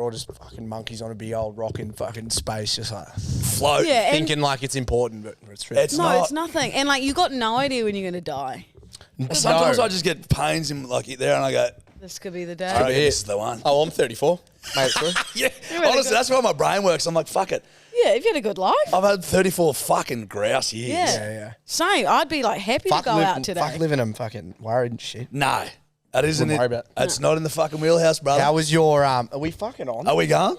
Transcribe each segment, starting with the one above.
all just fucking monkeys on a big old rock in fucking space, just like Float. Yeah, thinking like it's important, but it's really It's no, not. it's nothing. And like you got no idea when you're gonna die. Sometimes I just get pains in like there and I go, This could be the I day. reckon this is the one. Oh, I'm 34. Mate, through. Yeah, really honestly, good. that's why my brain works. I'm like, fuck it. Yeah, if you had a good life. I've had 34 fucking grouse years. Yeah. Same. I'd be like happy to go out today. Fuck living them fucking worried and shit. No, that isn't Wouldn't it. worry about it. It's not in the fucking wheelhouse, brother. How was your are we fucking on? Are we going?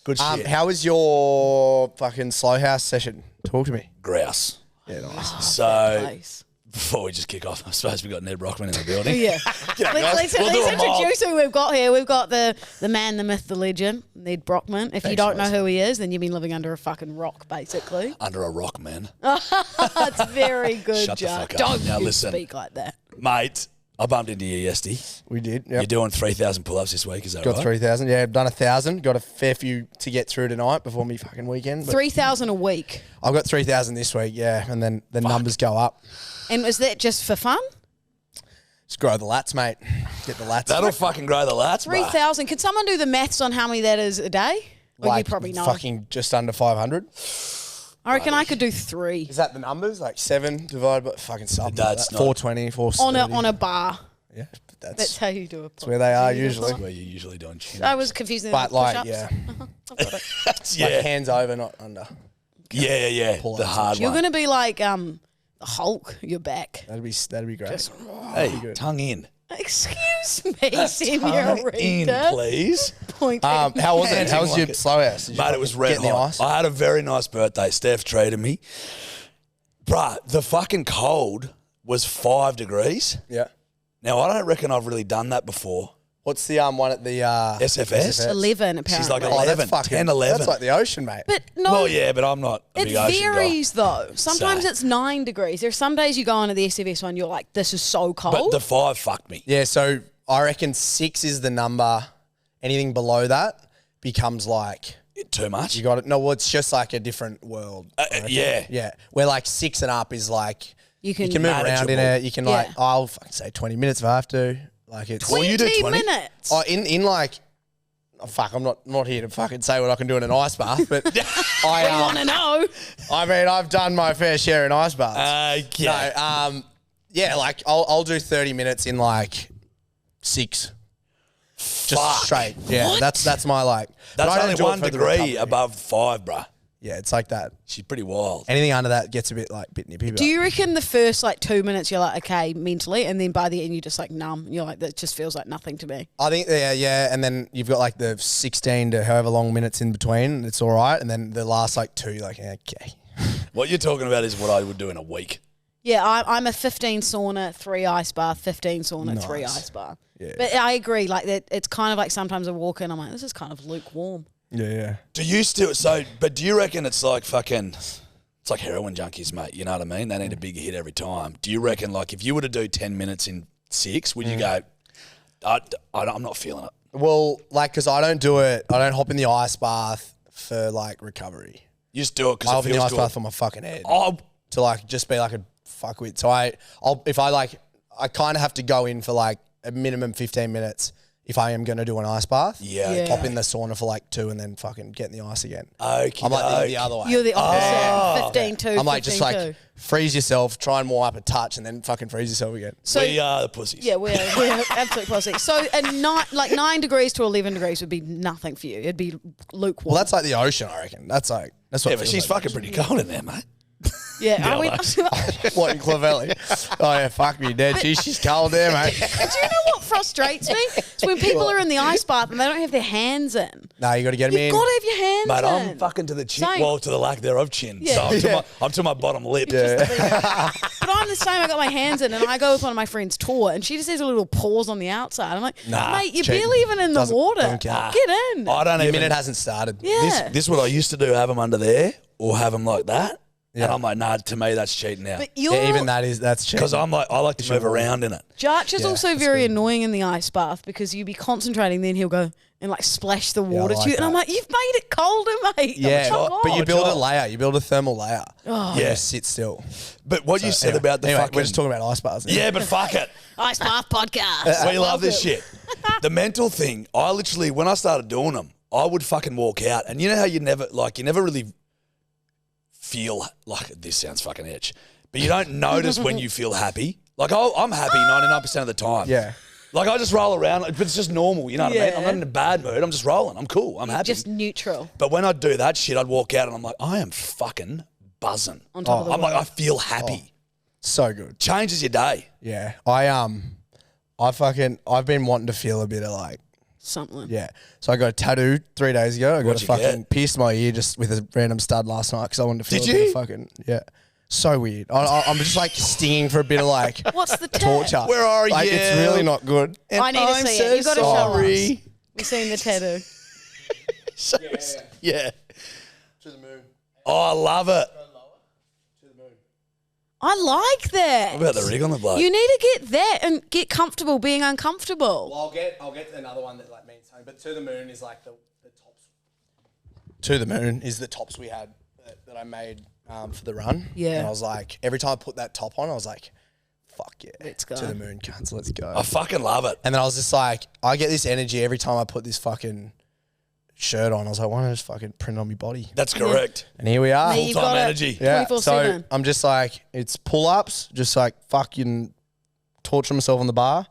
Good shit. How was your fucking slow house session? Talk to me. Grouse. Yeah, nice. So Place. before we just kick off, I suppose we've got Nedd Brockmann in the building. Yeah. Let's We'll do a mob. introduce who we've got here. We've got the man, the myth, the legend, Nedd Brockmann. If you Thanks, don't know guys. who he is, then you've been living under a fucking rock, basically. Under a rock, man. That's very good, Shut the Jack. fuck up. Don't Now you listen. speak like that. Mate, I bumped into you yesterday. We did. You're Yep. doing 3,000 pull-ups this week, is that Got right? 3,000. Yeah, I've done 1,000. Got a fair few to get through tonight before me fucking weekend. But 3,000 a week. I've got 3,000 this week, yeah, and then the numbers go up. And is that just for fun? Just grow the lats, mate. Get the lats. That'll fucking grow the lats, bro. 3,000. Can someone do the maths on how many that is a day? Or you probably know. Fucking just under 500. I reckon I could do 3 Is that the numbers? Like 7 divided by fucking something. That's like not- that. 420, 430. on a bar. Yeah, That's that's how you do it. where they are usually. Where you're usually doing chin. I was confused. But like, yeah, yeah. like hands over, not under. Yeah. Pull The ups. hard You're one. going to be like the Hulk. You're back. That'd be great. Hey, tongue in. Excuse me, Tongue in, senorita. please. Point How was it? How was Like your it. slow house? Did you Mate, it was red get in the hot. ice? I had a very nice birthday. Steph treated me. Bruh, the fucking cold was 5 degrees. Yeah. Now, I don't reckon I've really done that before. What's the one at the SFS? 11, apparently. She's like Oh, 11, that's fucking 10, 11. That's like the ocean, mate. But no, Well, yeah, but I'm not a it big ocean guy. varies though. Sometimes So- it's 9 degrees. There's some days you go onto the SFS one, you're like, this is so cold. But the 5 fucked me. Yeah, so I reckon 6 is the number. Anything below that becomes like Too much? you got it. No, well, it's just like a different world. I reckon. Yeah. Yeah, where like 6 and up is like you can, you can move around in Manageable. it. You can like Yeah. I'll fucking say 20 minutes if I have to. Like it's 20 you do 20? minutes. oh, in like oh, fuck. I'm not here to fucking say what I can do in an ice bath, but I I want to know. I mean I've done my fair share in ice baths. Okay. No, yeah, like I'll do 30 minutes in like 6. Just Fuck. straight. Yeah, What? that's my like. but That's I don't only do it 1 for the degree recovery. above 5, bruh. Yeah, it's like that. She's pretty wild. Anything under that gets a bit like bit nippy. Do you reckon the first like 2 minutes you're like, okay, mentally, and then by the end you're just like numb. You're like, that just feels like nothing to me. I think yeah, and then you've got like the 16 to however long minutes in between. It's all right, and then the last like 2, you're like okay. What you're talking about is what I would do in a week. Yeah, I'm a 15 sauna, 3 ice bath, 15 sauna, 3 Nice. ice bath. Yeah. But I agree, like that. It's kind of like sometimes I walk in, I'm like, this is kind of lukewarm. Yeah. Do you still but do you reckon it's like fucking it's like heroin junkies, mate, you know what I mean? They need a big hit every time. Do you reckon like if you were to do 10 minutes in 6, would you go I'm not feeling it? Well, like because I don't do it. I don't hop in the ice bath for like recovery. You just do it I because hop it in the feels ice good. bath for my fucking head Oh, to like just be like a fuckwit. So I'll if I like I kind of have to go in for like a minimum 15 minutes if I am going to do an ice bath. yeah. Yeah. Hop in the sauna for like 2 and then fucking get in the ice again. Okay. I'm like the other way. You're the opposite. Oh. 15 2, I'm like just 15 like 2. freeze yourself, try and warm up a touch, and then fucking freeze yourself again. So We are the pussies. yeah, we're absolute pussy. So like 9 degrees to 11 degrees would be nothing for you. It'd be lukewarm. Well, that's like the ocean, I reckon. That's what. Yeah, it but feels she's like. fucking pretty cold in there, mate. yeah. Are we, What in Clavelli? Oh yeah, fuck me, dead. She's cold there, mate. do you know what frustrates me? It's when people are in the ice bath and they don't have their hands in. No, you got to get them You've in. got to have your hands Mate, in. I'm fucking to the chin. Same. Well, to the lack thereof chin. Yeah. So I'm to my bottom lip. But I'm the same. I got my hands in, and I go with one of my friends' tour, and she just has a little pause on the outside. I'm like, Nah, mate, you're cheating. barely even in the Doesn't water. count. Get in. I don't The even. minute hasn't started. Yeah. This is what I used to do. Have them under there or have them like that. Yeah. And I'm like, nah. To me, that's cheating now. But you're Yeah, even that's cheap. Because I like to move around in it. Jarch is Yeah, also that's very good. annoying in the ice bath because you be concentrating, then he'll go and like splash the Yeah, I water to like you, and I'm that. like, you've made it colder, mate. Yeah, Fuck but you off. build a layer. You build a thermal layer. Oh. Yeah. Just sit still. But what you said Anyway, about the anyway, fucking we're just talking about ice baths. now. yeah, but fuck it. Ice bath podcast. We love this shit. The mental thing. I literally, when I started doing them, I would fucking walk out, and you know how you never really feel like this sounds fucking itch, but you don't notice when you feel happy. Like I'm happy 99% of the time. Yeah. Like I just roll around, but it's just normal. You know what I mean? I'm not in a bad mood. I'm just rolling. I'm cool. I'm happy. Just neutral. But when I do that shit, I'd walk out and I'm like, I am fucking buzzing. On top of the I'm like, I feel happy. So good. Changes your day. Yeah. I've been wanting to feel a bit of like something. Yeah. So I got a tattoo 3 days ago. I got What'd a you fucking get? pierced my ear just with a random stud last night because I wanted to feel Did a bit you? of fucking So weird. I'm just like stinging for a bit of like What's the torture. Where are like, you? It's really not good. I need to I'm see so it. You've got to show sorry. us. We've seen the tattoo. Yeah. To the moon. Oh, I love it. To the moon. I like that. What about the rig on the bloke? You need to get that and get comfortable being uncomfortable. Well, I'll get another one that like means something. But to the moon is like the tops. To the moon is the tops we had that I made for the run. Yeah. And I was like, every time I put that top on, I was like, fuck yeah. Let's go. To the moon, cunts, let's go. I fucking love it. And then I was just like, I get this energy every time I put this fucking shirt on. I was like, why don't I just fucking print it on my body? That's correct. And here we are. Now you've Full-time got it energy. Yeah. 24/7. So I'm just like, it's pull-ups, just like fucking torture myself on the bar,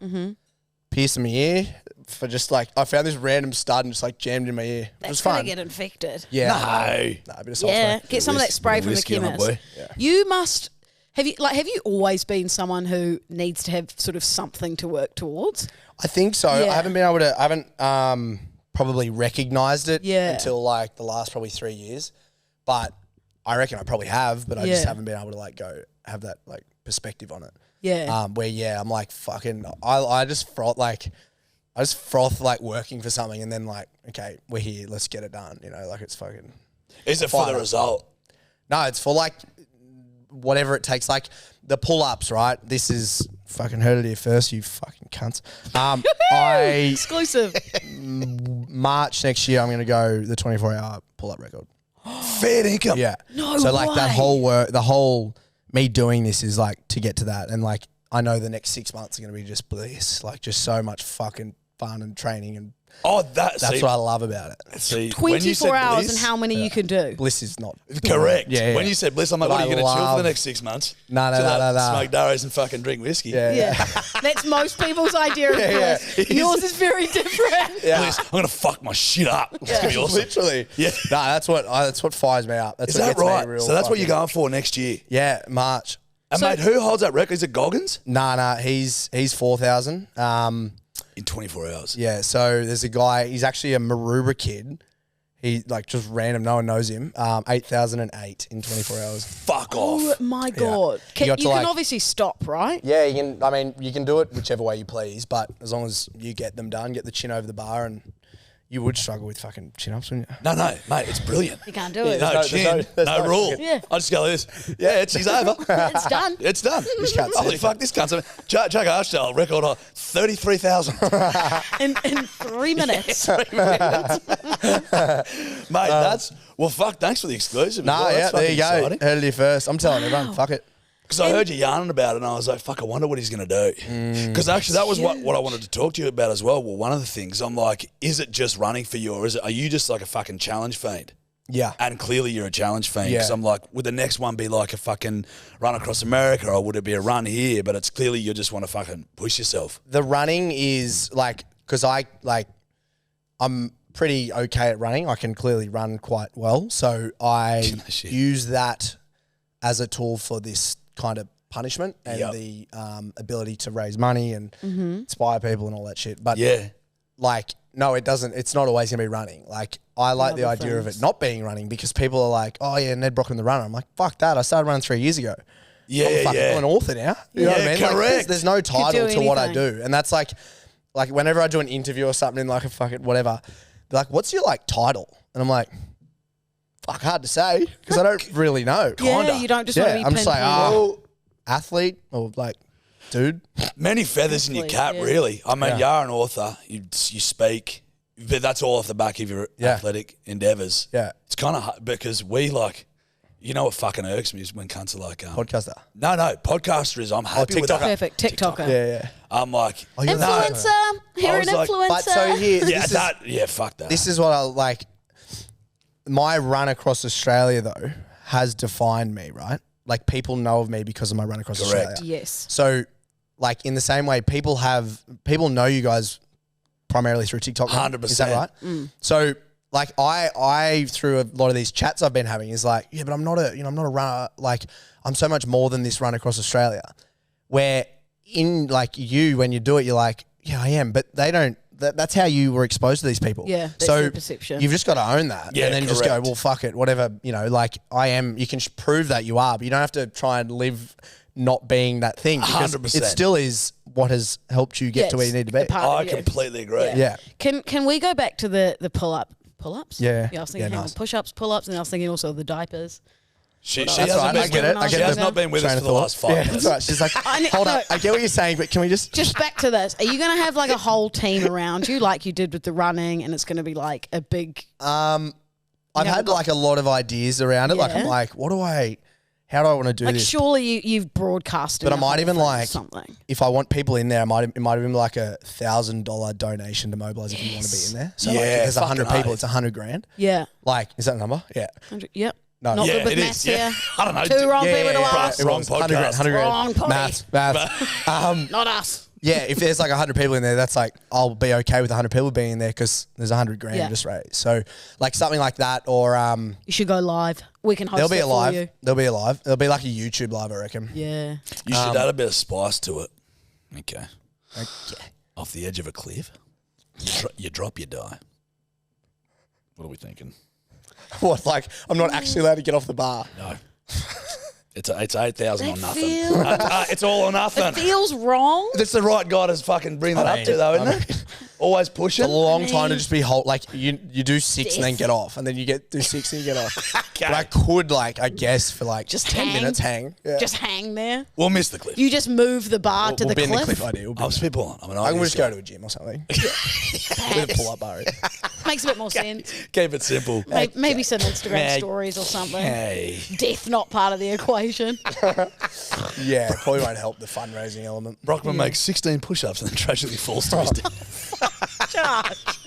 piercing my ear for just like, I found this random stud and just like jammed in my ear. It was That's going fun. to get infected. Yeah. No. Nah, a bit of salt Yeah, spray. get some of that spray from the whiskey on it, chemist. boy. You must have you always been someone who needs to have sort of something to work towards? I think so. Yeah. I haven't probably recognized it Yeah. until like the last probably 3 years. But I reckon I probably have, but I just Yeah. haven't been able to like go have that like perspective on it. Yeah. Where I'm like fucking I just froth like working for something and then like, okay, we're here, let's get it done. You know, like it's fucking Is it for the Fire. result? no, it's for like whatever it takes. Like the pull-ups, right? This is fucking heard it here first, you fucking cunts. Exclusive. March next year, I'm going to go the 24-hour pull-up record. Fair income. Yeah. No So like that way. whole work, the whole me doing this is like to get to that. And like, I know the next 6 months are going to be just bliss. Like just so much fucking fun and training. And Oh, that's see, what I love about it. see, when you 24 said hours bliss- and how many you can do. Bliss is not Correct. Yeah. When you said bliss, I'm like, But what are you I going to chill for the love- next 6 months? No. Smoke Darrows and fucking drink whiskey. Yeah. That's most people's idea of Yeah, bliss. Yours is very different. Yeah. Bliss, I'm going to fuck my shit up. It's going to be awesome. Literally. Yeah. No, that's what fires me up. That's Is what that gets me right? real So that's what you're fucking- going for next year. Yeah, March. And mate, who holds that record? Is it Goggins? Nah, he's 4,000. In 24 hours. Yeah, so there's a guy, he's actually a Maroubra kid. He like just random, no one knows him. 8,008 in 24 hours. Fuck Oh off. my God. You got to, You can like- obviously stop, right? Yeah, you can do it whichever way you please, but as long as you get them done, get the chin over the bar, and you would struggle with fucking chin-ups, wouldn't you? No, mate, it's brilliant. You can't do it. No no- chin, there's no no rule. fucking- Yeah. I just go like this. Yeah, she's over. It's done. It's done. can't Holy say fuck, this cunt's Jack Archdale record of 33,000. In 3 minutes. Mate, that's well. Fuck. Thanks for the exclusive. Nah, yeah, there you go. Exciting. Heard it here first. I'm telling everyone, fuck it. Because I heard you yarning about it, and I was like, "Fuck, I wonder what he's going to do." Because actually, that was what I wanted to talk to you about as well. Well, one of the things I'm like, is it just running for you, or are you just like a fucking challenge fiend? Yeah. And clearly, you're a challenge fiend. Yeah. Because I'm like, would the next one be like a fucking run across America, or would it be a run here? But it's clearly you just want to fucking push yourself. The running is like, because I'm pretty okay at running. I can clearly run quite well. So I Shit. use that as a tool for this kind of punishment and Yep. the ability to raise money and inspire people and all that shit. But Yeah. like, no, it doesn't. It's not always going to be running. Like, I like the Other idea of things. it not being running because people are like, oh, yeah, Nedd Brockmann the runner. I'm like, fuck that. I started running 3 years ago. Yeah, I'm fucking yeah. I'm an author now. You know what I Yeah, mean? Like, correct. there's no title do to what I anything. do. And that's like whenever I do an interview or something in like a fucking whatever, they're like, what's your like title? And I'm like, fuck, hard to say because I don't really know. Yeah, you don't just want to be I'm just like, pinpointed. oh, athlete or like, dude. Many feathers in your Athlete, cap, yeah. really. I mean, Yeah. you're an author. You speak, but that's all off the back of your Yeah. athletic endeavours. Yeah. It's kind of hard because we like, You know what fucking irks me is when cunts are like, Podcaster. no, podcaster is, I'm happy with that. Perfect. TikToker. Yeah. I'm like, You're not. Influencer. You're an was like, influencer. But so here, fuck that. this is what I like. My run across Australia, though, has defined me, right? Like, people know of me because of my run across Correct. Australia. Yes. So, like, in the same way, people know you guys primarily through TikTok. 100%. Is that right? So, like, I through a lot of these chats I've been having is like, yeah, but I'm not a runner. Like, I'm so much more than this run across Australia. Where in, like, when you do it, you're like, yeah, I am. But they don't. That's how you were exposed to these people. Yeah, that's so their perception. You've just got to own that. Yeah, and then just go, correct. well, fuck it, whatever, like I am. You can prove that you are, but you don't have to try and live not being that thing. Because 100%. it still is what has helped you get to where you need to be. I completely agree. Yeah. Can we go back to the pull-ups? Yeah. I was thinking nice. push-ups, pull-ups, and I was thinking also the diapers. She That's hasn't right, been I get it. I she get has the not been with us train for of the thought. last 5 Yeah, minutes. that's right. She's like, hold up, I get what you're saying, but can we just Back to this. Are you going to have like a whole team around you like you did with the running, and it's going to be like a big... I've never had got- like a lot of ideas around it. Like, I'm Yeah. like, how do I want to do Like this? surely you've broadcasted But I the might whole even thing or like, something. if I want people in there, it might have been like $1,000 donation to mobilise if you want to be in there. So like, Yeah, if there's 100 fucking people, oath. it's 100 grand. Yeah. Like, is that a number? Yeah. 100, yep. No. Not Yeah, good with it maths is. Yeah. here. I don't know. Two wrong Yeah, people to yeah, ask. It Wrong was 100 grand, podcast. 100 grand. Wrong potty. Maths. Not us. Yeah, if there's like 100 people in there, that's like, I'll be okay with 100 people being in there because there's 100 grand Yeah. just raised. So like something like that, or You should go live. We can host there'll be it a for live. you. There'll be a live. There'll be like a YouTube live, I reckon. Yeah. You should add a bit of spice to it. Okay. Okay. Off the edge of a cliff, you drop, you die. What are we thinking? What, like, I'm not actually allowed to get off the bar? No. It's 8,000 That or nothing. feels- It's all or nothing. It feels wrong. That's the right guy to fucking bring that up to, though, isn't it? Always pushing. It's a long time to just be like you do 6 and then get off, and then you do 6 and you get off. Okay. But I could I guess for like Just 10 hang. minutes hang. Yeah. Just hang there. We'll miss the cliff. You just move the bar to we'll the be in cliff. the cliff idea. We'll be I'm spitballing. I can just go to a gym or something with a pull-up bar. Makes a bit more sense. Keep it simple. Maybe some Instagram Hey. stories or something. Hey. Death not part of the equation. Yeah, probably won't help the fundraising element. Brockmann makes 16 push-ups and then tragically falls to his death. Josh,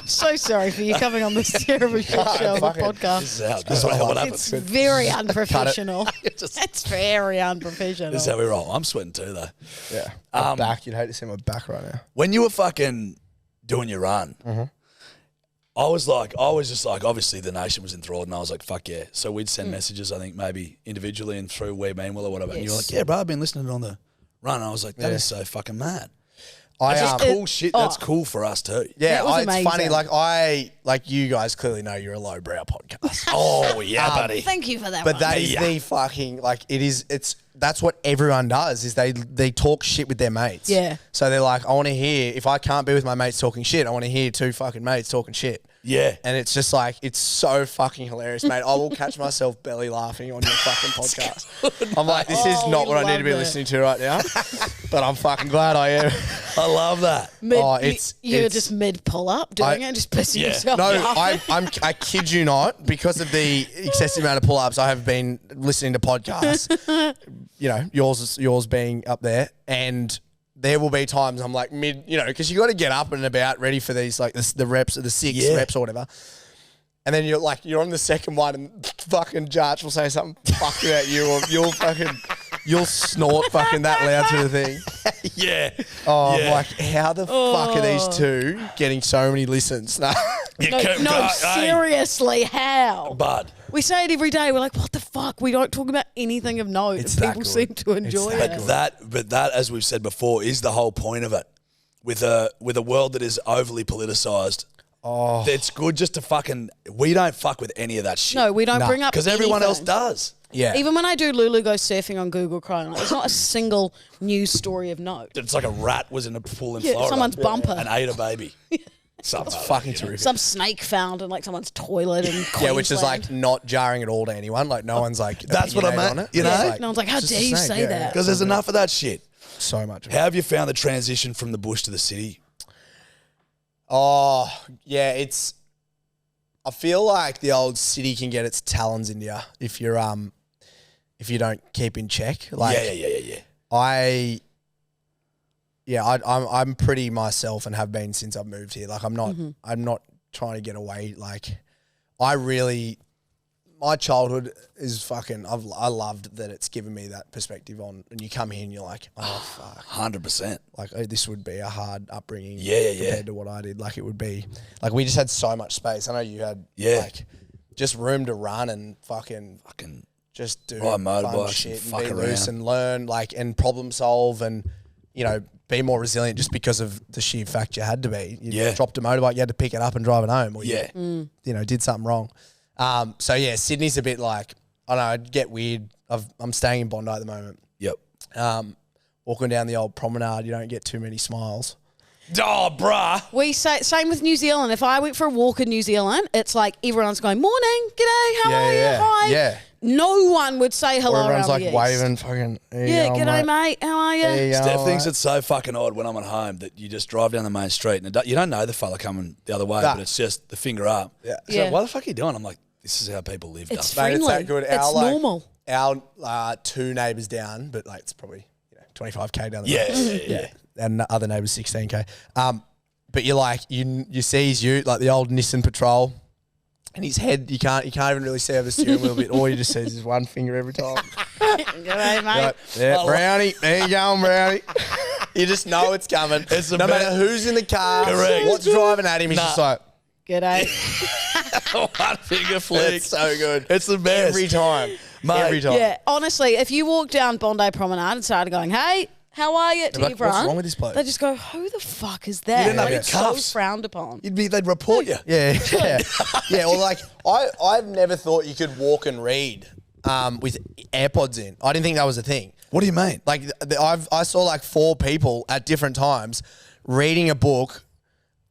so sorry for you coming on this terrible shit show of a Fuck it. podcast. This is how, this is what It's happens. very unprofessional. Just- It's very unprofessional. This is how we roll. I'm sweating too, though. Yeah, my back. You'd hate to see my back right now. When you were fucking doing your run, I was just like, obviously the nation was enthralled, and I was like, fuck yeah. So we'd send messages, I think maybe individually and through Wee Meanwell or whatever. And you were Yes. like, yeah, bro, I've been listening on the run. And I was like, that is so fucking mad. I That's cool shit. oh. That's cool for us too. Yeah, That was it's funny. amazing. Like you guys clearly know you're a lowbrow podcast. Oh yeah, buddy. Thank you for that But one. that is the fucking that's what everyone does is they talk shit with their mates. Yeah. So they're like, I want to hear, if I can't be with my mates talking shit, I want to hear 2 fucking mates talking shit. Yeah. And it's just like, it's so fucking hilarious, mate. I will catch myself belly laughing on your fucking podcast. I'm like, this is Oh, not we what I need to be love it. listening to right now. But I'm fucking glad I am. I love that. You're just mid pull up doing it, just pissing Yeah. yourself No, off. I kid you not, because of the excessive amount of pull-ups, I have been listening to podcasts, yours being up there, and there will be times I'm like mid, because you got to get up and about ready for these, like the reps or the 6 reps or whatever. And then you're on the second one and fucking Jarch will say something fucked about you, or you'll snort fucking that loud to the thing. Yeah. Oh, Yeah. I'm like, how the fuck are these two getting so many listens? No. You No, keep no, going, hey, seriously, how? Bud. We say it every day. We're like, what the fuck? We don't talk about anything of note. It's and that people good. seem to enjoy that it. But that, as we've said before, is the whole point of it. With a world that is overly politicized, it's good just to fucking. We don't fuck with any of that shit. No, we don't bring up because everyone else anything. does. Yeah. Even when I do Lulu goes surfing on Google Chrome, there's not a single news story of note. It's like a rat was in a pool in Yeah, Florida. someone's bumper. And ate a baby. Something like that, fucking you know? terrific. Some snake found in like someone's toilet in Queensland. Yeah, which is like not jarring at all to anyone. Like no one's like That's what I opinionated meant, on it. you know? It's Yeah. No one's like, how it's just dare a you snake, say that? Because there's enough of that shit. So much. How have you found the transition from the bush to the city? Oh, yeah, it's. I feel like the old city can get its talons into you if you don't keep in check. Like, yeah. I'm pretty myself and have been since I've moved here. Like I'm not trying to get away. Like my childhood is fucking. I loved that it's given me that perspective on. And you come here and you're like, oh fuck, 100%. like this would be a hard upbringing. Yeah. Compared to what I did, like it would be. Like we just had so much space. I know you had like just room to run and fucking just do ride motorbikes fun shit and and be fuck loose around. and learn like and problem solve and be more resilient just because of the sheer fact you had to be. You dropped a motorbike, you had to pick it up and drive it home. Or you did something wrong. So yeah, Sydney's a bit like, I don't know, I'd get weird. I'm staying in Bondi at the moment. Yep. Walking down the old promenade, you don't get too many smiles. Oh, bruh. We say same with New Zealand. If I went for a walk in New Zealand, it's like everyone's going, morning, g'day, how are you? Hi. Yeah. No one would say hello Or everyone's around like the east. waving, fucking. G'day, mate. How are you? Steph thinks it's so fucking odd when I'm at home that you just drive down the main street and you don't know the fella coming the other way, but it's just the finger up. Yeah. So why the fuck are you doing? I'm like, this is how people live. It's Duff. Mate, friendly. it's that good. It's normal. Our two neighbours down, but like it's probably 25k down the road. Yeah. And the other neighbours 16k. But you're like you see his ute, like the old Nissan Patrol, and his head you can't even really see over the steering wheel a bit. All you just see is his one finger every time. G'day, mate. Like, yeah, Brownie, there you going, Brownie. You just know it's coming. It's the no best. matter who's in the car, Correct. what's driving at him, he's just like, G'day. One finger flick. it's so good. It's the best. Every time. Mate. Every time. Yeah, honestly, if you walk down Bondi Promenade and started going, hey, how are you? To like, everyone, what's wrong with this bloke? they just go, who the fuck is that? You didn't have Like, your it's cuffs. so frowned upon. They'd report you. Yeah. Yeah, or like, I've never thought you could walk and read with AirPods in. I didn't think that was a thing. What do you mean? Like, I saw like 4 people at different times reading a book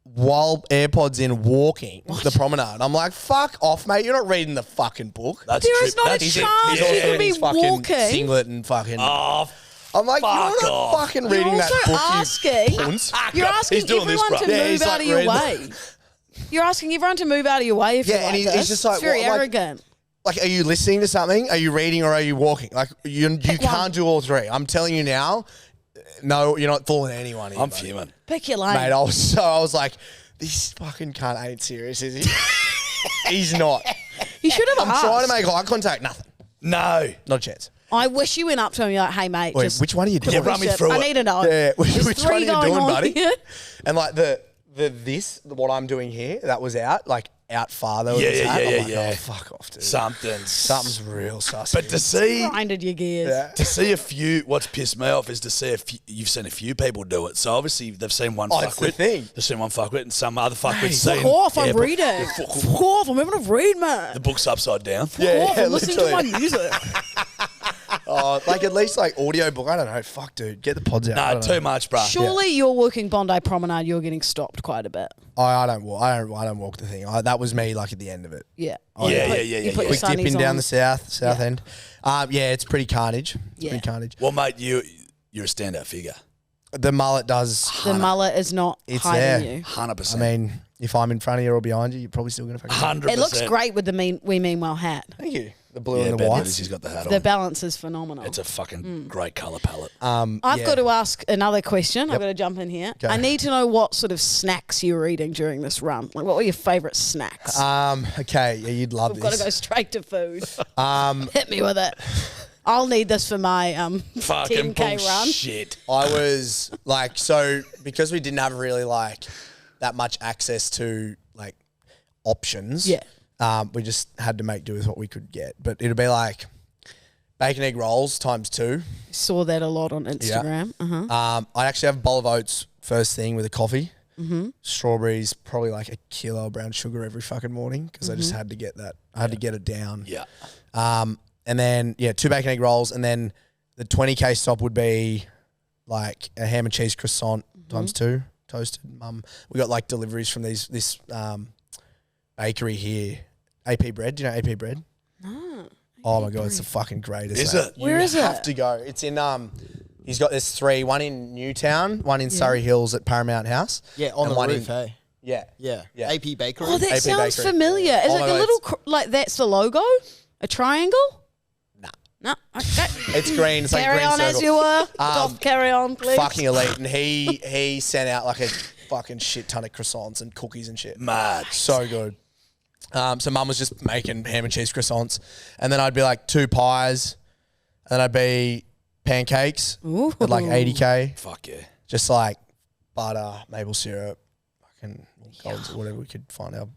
while AirPods in walking the promenade. I'm like, fuck off, mate. You're not reading the fucking book. There is not a chance you can be fucking walking. singlet and fucking... Oh, I'm like, fuck you're not off. fucking You're reading also that book, asking. you punts. You're asking He's doing this, everyone bro. to Yeah, move he's out like of your reading way. You're asking everyone to move out of your way if Yeah, you're and like he's this. just like, it's very what, like- arrogant. Like, are you listening to something? Are you reading or are you walking? Like, you can't do all three. I'm telling you now, no, you're not fooling anyone here, I'm mate. fuming. Pick your lane. Mate, I was like, this fucking cunt ain't serious, is he? He's not. you should have I'm asked. trying to make eye contact. Nothing. No. Not a chance. I wish you went up to him and you're like, hey, mate, Wait, just which one are you doing? Yeah, run me shit. through I it. need to know. Yeah, which There's one 3 are you going doing, on buddy? here. And like what I'm doing here, that was out farther. with Yeah, his yeah, hat. yeah, I'm yeah, like, yeah. Oh, fuck off, dude. Something's real sus. But to see Grinded your gears. Yeah. to see a few, what's pissed me off is to see you've seen a few people do it. So obviously they've seen one Oh, it's the fuckwit. thing. They've seen one fuckwit and some other fuckwit seen. Fuck off, I'm but- reading. Yeah, fuck Fuck off, I'm having a read, man. The book's upside down. Yeah, Fuck off, I'm listening to literally. my music. Oh, like at least like audiobook. I don't know. Fuck, dude. Get the pods out. I No, don't know. too much, bruh. Surely you're working Bondi Promenade, you're getting stopped quite a bit. I don't walk. I don't walk the thing. That was me. Like at the end of it. Yeah. Oh, Yeah, You put- yeah, you yeah, put yeah. your Quick dip in sunnies down on. the south end. Yeah, it's pretty carnage. It's Yeah. pretty carnage. Well, mate, you're a standout figure. The mullet does. The mullet is not It's hiding there. you. 100%. I mean, if I'm in front of you or behind you, you're probably still gonna fucking. 100%. It looks great with the We Meanwhile hat. Thank you. The blue Yeah, and the bet white. it is. He's got the hat The on. balance is phenomenal. It's a fucking great colour palette. I've yeah. got to ask another question. I've got to jump in here. Go. I need to know what sort of snacks you were eating during this run. Like, what were your favourite snacks? Okay. Yeah, you'd love We've got to this. go straight to food. Hit me with it. I'll need this for my Fucking 10K run. bullshit. I was like, so because we didn't have really like that much access to like options. Yeah. We just had to make do with what we could get. But it'd be like bacon egg rolls times 2. Saw that a lot on Instagram. I'd actually have a bowl of oats first thing with a coffee. Strawberries, probably like a kilo of brown sugar every fucking morning because I just had to get that. I had to get it down. Yeah. And then, 2 bacon egg rolls. And then the 20K stop would be like a ham and cheese croissant times 2, toasted. We got like deliveries from this bakery here. AP Bread. Do you know AP Bread? No. Oh my God, it's the fucking greatest. Is mate. it? Where is You have it? to go. It's in, there's 3, one in Newtown, one in Surrey Hills at Paramount House. Yeah, on and the one roof, in, hey. Yeah. Yeah. Yeah. AP Bakery. Oh, that AP sounds Bakery. familiar. Is Oh it my the God, little like that's the logo? A triangle? No. Okay. It's green. It's like a Carry green on circle. as you were. Carry on, please. Fucking elite. And he sent out like a fucking shit ton of croissants and cookies and shit. Mad. So good. So mum was just making ham and cheese croissants. And then I'd be like 2 pies. And then I'd be pancakes at like 80K. Fuck yeah. Just like butter, maple syrup, fucking golds or whatever we could find out.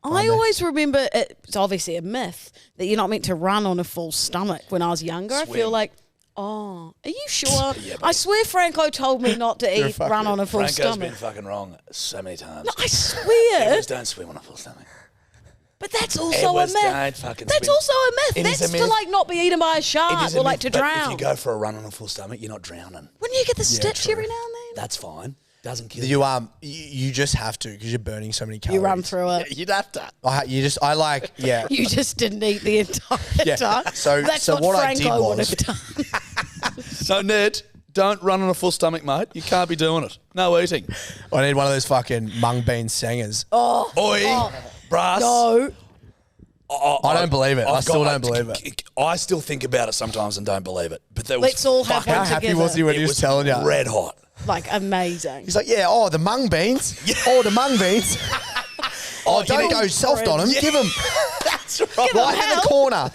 I always remember it's obviously a myth that you're not meant to run on a full stomach. When I was younger, I feel Swim. like, are you sure? I swear Franco told me not to run on a full Franco's stomach. been fucking wrong so many times. No, I swear. Edwards don't swim on a full stomach. But that's also Edwards a myth. don't fucking That's swim. also a myth. It is That's a to myth. like not be eaten by a It shark is a or like myth, to but drown. if you go for a run on a full stomach, you're not drowning. Wouldn't you get the stitch true. every now and then? That's fine. Doesn't kill You just have to because you're burning so many calories. You run through it. You'd have to. I like yeah. You just didn't eat the entire time. So- That's so what I Franco did would was- have done. So Ned, don't run on a full stomach, mate. You can't be doing it. No eating. I need one of those fucking mung bean singers. Oi, brass. No. I don't believe it. I still don't believe it. I still think about it sometimes and don't believe it. But that was Let's all have fucking- one How happy together. was he when It he was telling you? red hot. Like amazing. He's like, yeah, the mung beans. Oh, the mung beans. Oh, don't go soft on him. Give him That's right. right in the help. corner.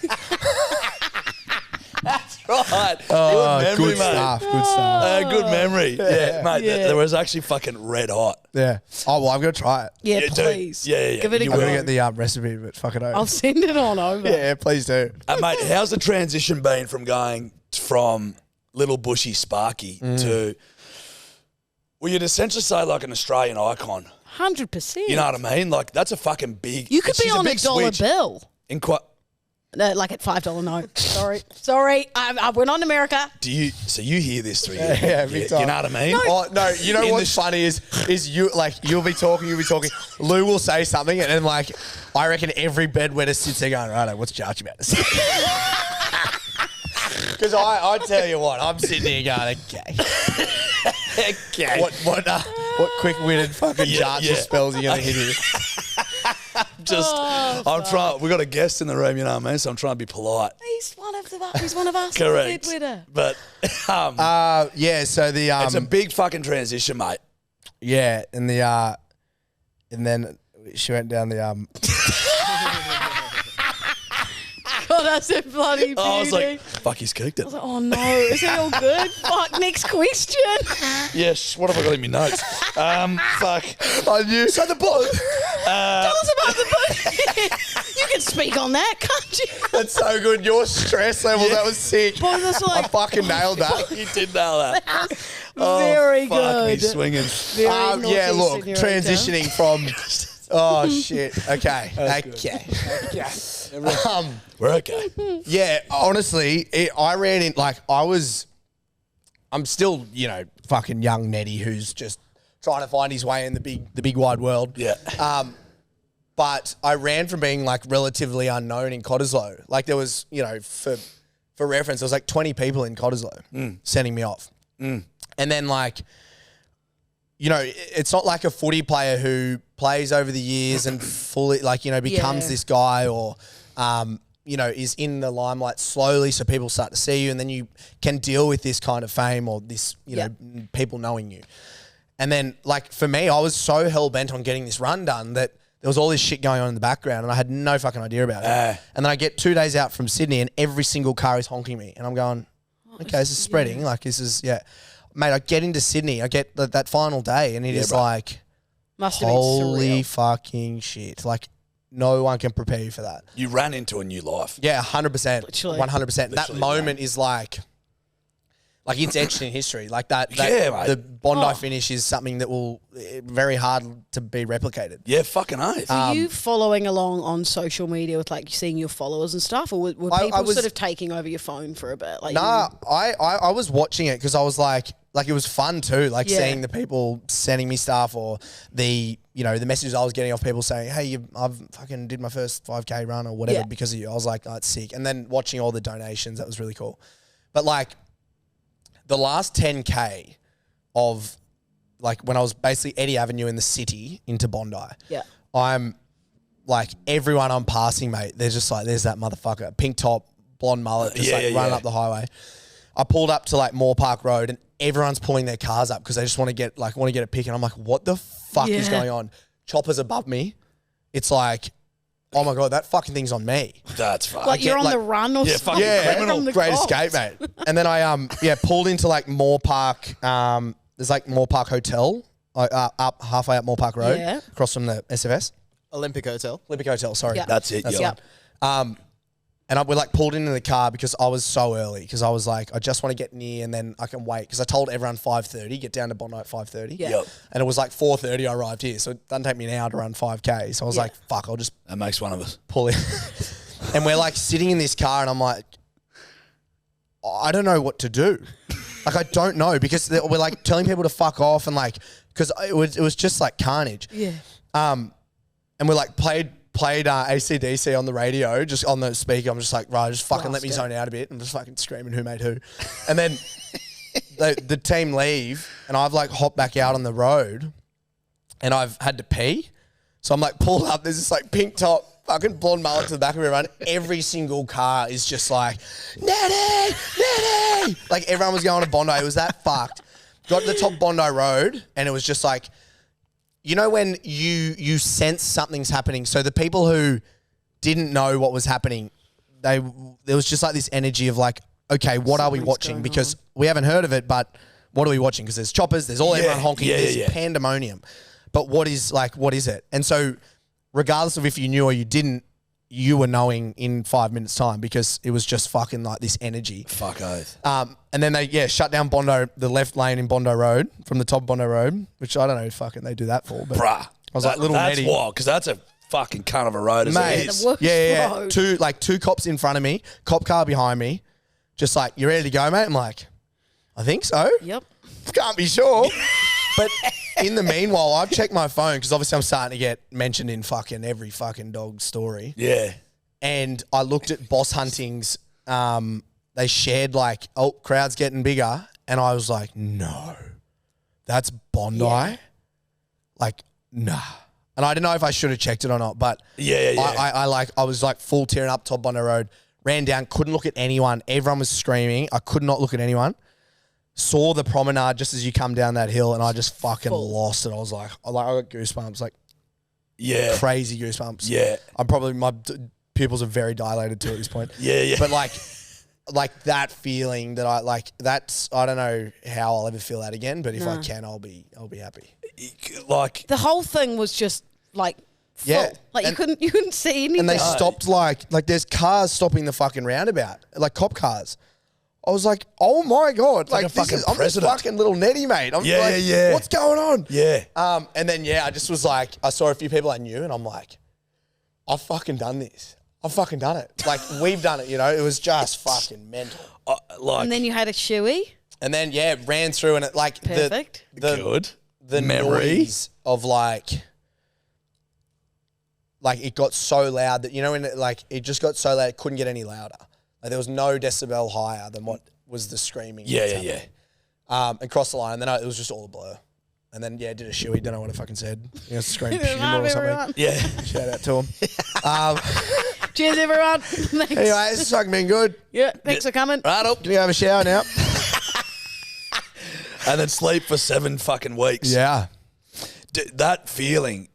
That's right. Oh, good memory, good mate. stuff. Good stuff. Good memory. Yeah, mate. Yeah. There was actually fucking red hot. Yeah. Oh, well, I'm going to try it. Yeah, Yeah, dude. please. Yeah. Give it a You go. I'm going to get the recipe, but fuck it over. I'll send it on over. Yeah, please do. Mate, how's the transition been from going from little bushy Sparky to, well, you'd essentially say like an Australian icon. 100%. You know what I mean? Like that's a fucking big. You could be she's on a big dollar switch. bill. In quite. No, like at $5 note. Sorry. I went on America. So you hear this through your Yeah, big time. You know what I mean? Oh, no, you know In what's the funny is you like you'll be talking. Lou will say something, and then like I reckon every bedwetter sits there going, "Right, what's Jarch about to say?" Because I tell you what, I'm sitting here going, "Okay, Okay. what quick-witted fucking Jarch spells are you gonna hit here?" I'm trying. We got a guest in the room, you know what I mean? So I'm trying to be polite. He's one of us. Correct. Bedwetter. But Yeah. So the it's a big fucking transition, mate. yeah, and then she went down the God, that's a bloody beauty. I was like, fuck, he's cooked it. Oh no, is it all good? Fuck, next question. Yes. What have I got in my notes? Fuck. I knew. So the book. Tell us about the book. You can speak on that, can't you? That's so good. Your stress level, that was sick. Boy, that's like I fucking nailed that. You did nail that. very Fuck me good. swinging. Very Yeah, naughty, look, senorita. transitioning from. Oh shit. Okay. We're okay. Yeah. Honestly, I ran in like I'm still fucking young Neddy who's just trying to find his way in the big wide world. Yeah. But I ran from being like relatively unknown in Cottesloe. Like there was, for reference, there was like 20 people in Cottesloe sending me off. And then like, it's not like a footy player who plays over the years and fully like, becomes Yeah. this guy or, is in the limelight slowly so people start to see you and then you can deal with this kind of fame or this, people knowing you. And then like for me, I was so hell-bent on getting this run done that there was all this shit going on in the background and I had no fucking idea about it. And then I get 2 days out from Sydney and every single car is honking me. And I'm going, okay, this is spreading. Like this is, Mate, I get into Sydney. I get that final day and it is bro. like, Must have been holy surreal. fucking shit. Like no one can prepare you for that. You ran into a new life. Yeah, 100%. Literally. 100%. That Literally, moment is like it's etched in history. Like that Yeah, mate. the Bondi finish is something that will very hard to be replicated. Yeah, fucking oath. Were you following along on social media with like seeing your followers and stuff, or were I people was- sort of taking over your phone for a bit? Like Nah, I was watching it because I was like it was fun too, like Yeah. seeing the people sending me stuff or the the messages I was getting off people saying, hey, I've fucking did my first 5K run or whatever Yeah. because of you. I was like, oh, that's sick. And then watching all the donations, that was really cool. But like the last 10K of like when I was basically Eddie Avenue in the city into Bondi. Yeah. I'm like everyone I'm passing, mate. They're just like, there's that motherfucker, pink top, blonde mullet, just running up the highway. I pulled up to like Moore Park Road and everyone's pulling their cars up because they just want to get a pic. And I'm like, what the fuck is going on? Choppers above me. It's like, oh my God, that fucking thing's on me. That's fine. Like you're on the run or something. Yeah, great escape, mate. And then I pulled into like Moore Park. There's like Moore Park Hotel, up halfway up Moore Park Road, across from the SFS. Olympic Hotel, sorry. Yeah. That's it. And we like pulled into the car because I was so early because I was like, I just want to get near and then I can wait because I told everyone 5:30, get down to Bondi at 5:30. Yeah. Yep. And it was like 4:30 I arrived here, so it doesn't take me an hour to run 5K. So I was like, fuck, I'll just That makes one of us. pull in. And we're like sitting in this car and I'm like, I don't know what to do. Like I don't know because we're like telling people to fuck off and like because it was just like carnage. Yeah. And we like played AC/DC on the radio, just on the speaker. I'm just like, right, just fucking let me zone out a bit. I'm just fucking screaming who made who. And then the team leave and I've like hopped back out on the road and I've had to pee. So I'm like pulled up. There's this like pink top, fucking blonde mullet to the back of everyone. Every single car is just like, Neddy! Like everyone was going to Bondi. It was that fucked. Got to the top Bondi Road and it was just like, you know when you sense something's happening. So the people who didn't know what was happening, there was just like this energy of like, okay, what are we watching? Because we haven't heard of it, but what are we watching? Because there's choppers, there's everyone honking, there's pandemonium. But what is it? And so regardless of if you knew or you didn't, you were knowing in 5 minutes time because it was just fucking like this energy. Fuck oath. And then they shut down Bondi, the left lane in Bondi Road from the top of Bondi Road, which I don't know fucking they do that for. But Bruh. I was like, little Neddy. Neddy. That's wild because that's a fucking cunt of a road as Mate, it is. The worst road. Two cops in front of me, cop car behind me, just like, you ready to go, mate? I'm like, I think so. Yep. Can't be sure. But in the meanwhile, I've checked my phone because obviously I'm starting to get mentioned in fucking every fucking dog story. Yeah. And I looked at Boss Hunting's, they shared like, oh, crowd's getting bigger. And I was like, no, that's Bondi? Yeah. Like, nah. And I don't know if I should have checked it or not, but Yeah. I was like full tearing up top Bondi Road, ran down, couldn't look at anyone. Everyone was screaming. I could not look at anyone. Saw the promenade just as you come down that hill and I just fucking lost it. I was like, I got goosebumps, like crazy goosebumps. Yeah. I'm probably, my pupils are very dilated too at this point. Yeah. But like that feeling that I don't know how I'll ever feel that again, but if I can, I'll be happy. Like The whole thing was just like full. Yeah. Like you couldn't see anything. And they stopped like there's cars stopping the fucking roundabout, like cop cars. I was like, oh my God. like a fucking I'm this president. fucking little Neddy, mate. I'm Yeah, like, yeah. what's going on? Yeah. And then, I just was like, I saw a few people I knew and I'm like, I've fucking done this. I've fucking done it. Like, we've done it, you know? It was just fucking mental. and then you had a shoey. And then, ran through and it like Perfect. the memory noise of like it got so loud that, you know, when it just got so loud, it couldn't get any louder. Like there was no decibel higher than what was the screaming. Yeah. And crossed the line, and then it was just all a blur. And then, did a shoey, don't know what I fucking said. You know, screamed funeral or something. Everyone. Yeah. Shout out to him. Cheers, everyone. Thanks. Anyway, this has fucking been good. Yeah, thanks for coming. Right up. Can we have a shower now? And then sleep for 7 fucking weeks. Yeah. That feeling,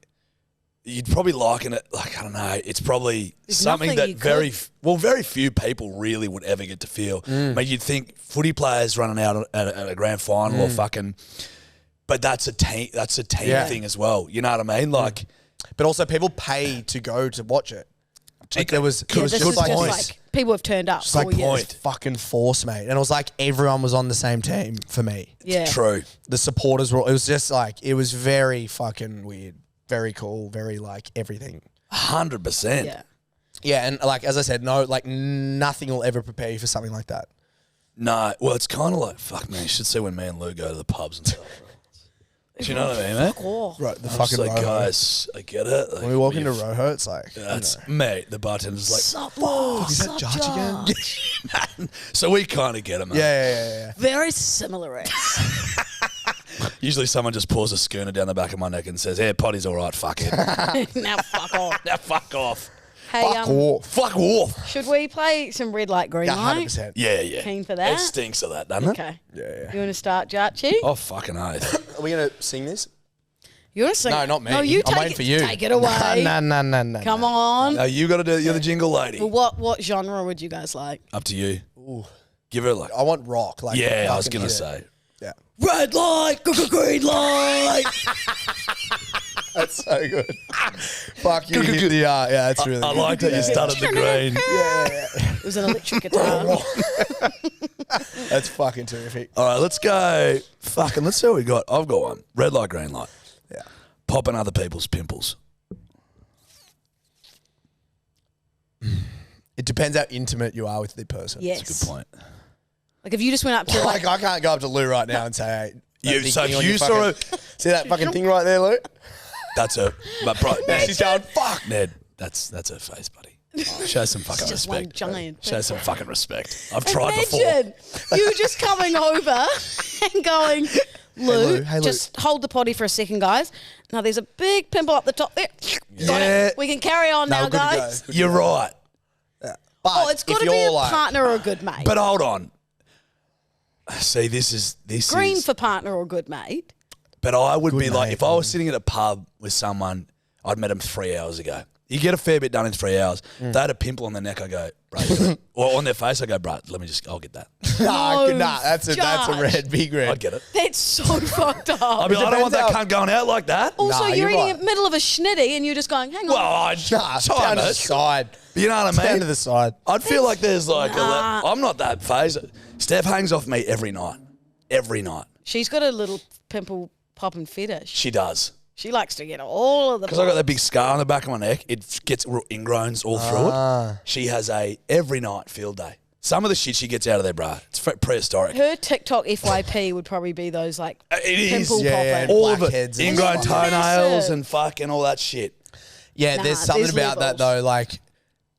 you'd probably liken it, like, I don't know, it's probably There's something nothing that you very few people really would ever get to feel. I mean, you'd think footy players running out at a grand final or fucking, but that's a team thing as well. You know what I mean? Like, But also people pay to go to watch it. Like there was, Yeah, it was this just is like just this. like people have turned up. Just like for years. this fucking force, mate. And it was like everyone was on the same team for me. Yeah. true. The supporters were, it was just like, it was very fucking weird. Very cool. Very like everything. 100%. Yeah. Yeah. And like, as I said, no, like nothing will ever prepare you for something like that. No, well, it's kind of like, fuck man, you should see when me and Lou go to the pubs and stuff. Do you know what I mean, man? Oh. Right. The I'm just fucking like, Rojo. guys, I get it. Like, When we walk into Rojo, it's like, that's, mate, the bartender's like, is that Judge again? so we kind of get him, man. Yeah. Very similar. Usually someone just pours a schooner down the back of my neck and says, "Yeah, potty's all right, fuck it." Now fuck off. Now fuck off. Hey, Fuck off. Fuck off. should we play some red light, green Yeah, light? 100%. Yeah. Keen for that? It stinks of that, doesn't it? Okay. Yeah. You want to start, Jarchi? Oh, fucking oath. Are we going to sing this? You want to sing? No, not me. No, you I'm take waiting it, for you. Take it away. No. Come on. No, you got to do it. You're the jingle lady. Well, what genre would you guys like? Up to you. Ooh. Give her like. I want rock. Like, Yeah, I was fucking going to hit it. say. Yeah. Red light, green light. That's so good. Fuck you. Hit the, yeah, that's really I good. like that you started the green. Yeah. It was an electric guitar. That's fucking terrific. All right, let's go. Fucking, let's see what we got. I've got one. Red light, green light. Yeah. Popping other people's pimples. It depends how intimate you are with the person. Yes. That's a good point. Like if you just went up to Like, I can't go up to Lou right now and say, hey, that You- big so thing if on you your saw fucking- See that fucking thing right there, Lou? That's her. But bro, Yeah, she's going, fuck. Ned, that's her face, buddy. Show some fucking just one respect. giant. Show some fucking respect. I've tried before. Imagine you just coming over and going, Lou, Hey, Lou. just hold the potty for a second, guys. Now there's a big pimple up the top there. Got Yeah. it. We can carry on now, good to go. guys. Good to You're right. Yeah. But Oh, it's got if to be a you're like, partner or a good mate. But hold on. See, this is Green for partner or good mate. But I would Good be like, mate, if I was sitting at a pub with someone, I'd met them 3 hours ago. You get a fair bit done in 3 hours. If they had a pimple on their neck, I go, bro, you got it. Or on their face, I go, bro, I'll get that. nah, that's a Judge. red, big red. I'd get it. That's so fucked up. I mean, I don't want that depends cunt going out like that. Also, Nah, you're you're eating right. in the middle of a schnitty and you're just going, hang on. Well, I'd Nah, time down to the it. side. You know what I Down mean? to the side. I'd feel like there's like Nah. I'm not that phased. Steph hangs off me every night. Every night. She's got a little pimple popping fetish. She does. She likes to get all of the. Because I got that big scar on the back of my neck. It gets ingrowns all through it. She has a every night field day. Some of the shit she gets out of there, bruh, it's prehistoric. Her TikTok FYP would probably be those like It is. pimple Yeah, popping. All of it. Blackheads and Ingrown stuff. toenails Massive. and fucking all that shit. Yeah, Nah, there's something there's about that levels. though. Like,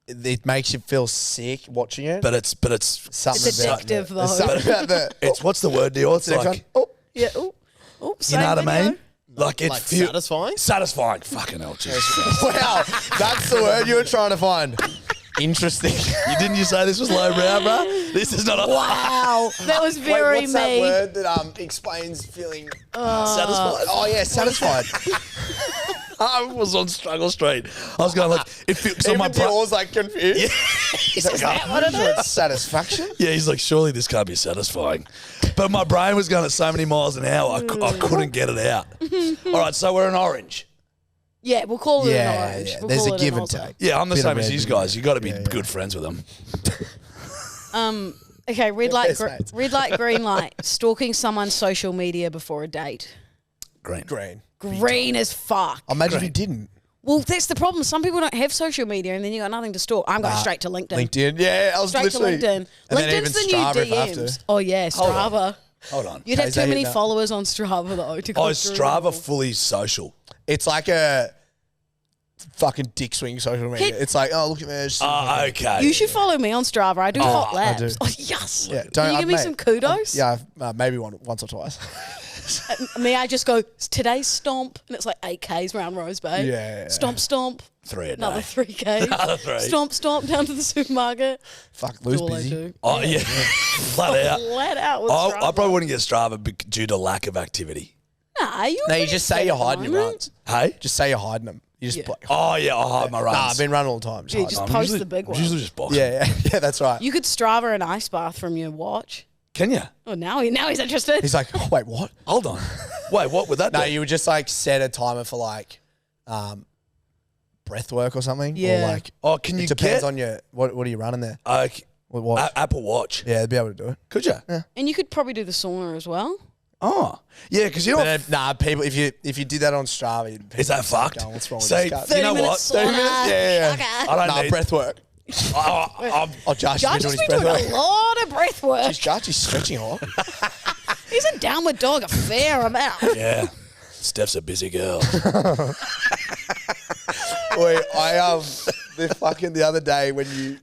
it makes you feel sick watching it. But it's something It's about addictive, the, though. there's something about the. it's what's the word, deal? It's the next like one. Oh, Yeah. Ooh. Ooh, you same know what I video. mean? Like it Like feels satisfying? satisfying. Fucking hell, Jesus Christ. wow, that's the word you were trying to find. Interesting. Didn't you say this was lowbrow, bro? This is not a Wow, that was very Wait, what's me. that word that explains feeling satisfied. Oh yeah, satisfied. I was on Struggle Street. I was going like, it feels on my Even Dior's like confused. He's Is that what it is? Satisfaction. Yeah, he's like, surely this can't be satisfying. But my brain was going at so many miles an hour, I couldn't get it out. All right, so we're an orange. Yeah, we'll call it an Yeah, orange. yeah. We'll There's call a it an give and Oscar. take. Yeah, I'm the Bit same of as red, these bit of- guys. You got to be yeah, yeah. good friends with them. Okay, red light, best mates. red light, green light. Stalking someone's social media before a date. Green. Green. Green as fuck. Imagine if you didn't. Well, that's the problem. Some people don't have social media, and then you got nothing to stalk. I'm going straight to LinkedIn. LinkedIn. Yeah, I was Straight to literally. LinkedIn. And then even LinkedIn's the new Strava if I have DMs. to. Oh yeah, Hold on. Strava. Hold on. You'd have Kay's too many hitting that. followers on Strava though to go Oh, through is them Strava all. fully social? It's like a fucking dick swing social media. Can- It's like, oh, look at me. Oh, okay. You should follow me on Strava. I do hot I do. laps. Oh yes. Yeah, Can you give me some kudos? Yeah, maybe once or twice. Me, I just go today's stomp, and it's like 8Ks round Rose Bay. Yeah. Stomp, stomp. 3 a Another day. 3Ks. Another 3. Stomp, stomp down to the supermarket. Fuck, That's Lou's all I busy. do. Oh, yeah. Flat out. Flat out with I Strava. probably wouldn't get Strava due to lack of activity. Nah, you. No, you just say you're hiding your runs. Hey? Just say you're hiding them. You just Yeah. play. Oh, yeah, I'll hide my runs. Nah, I've been running all the time. Yeah, hide just them. post usually- the big one. Usually just boxing. Yeah, that's right. You could Strava an ice bath from your watch. Can you? Oh, now he's interested. He's like, oh, wait, what? Hold on. Wait, what would that No, be? you would just like set a timer for like breath work or something. Yeah. Or like, Oh, can you it depends get on your, what are you running there? What watch? Apple Watch? Yeah, they'd be able to do it. Could you? And you could probably do the sauna as well. Oh, yeah, because you know But what? nah, people, if you did that on Strava, people Is that would start fucked? going, what's wrong with See, this guy? you know 30 what? minutes 30 minutes? sauna. Yeah. Okay. I don't Nah, need. breath work. I'm Josh Josh has has been been doing his doing breath a work. lot of breath work. Jeez, Josh is stretching a lot. He's a downward dog a fair amount. yeah. Steph's a busy girl. Wait, the other day when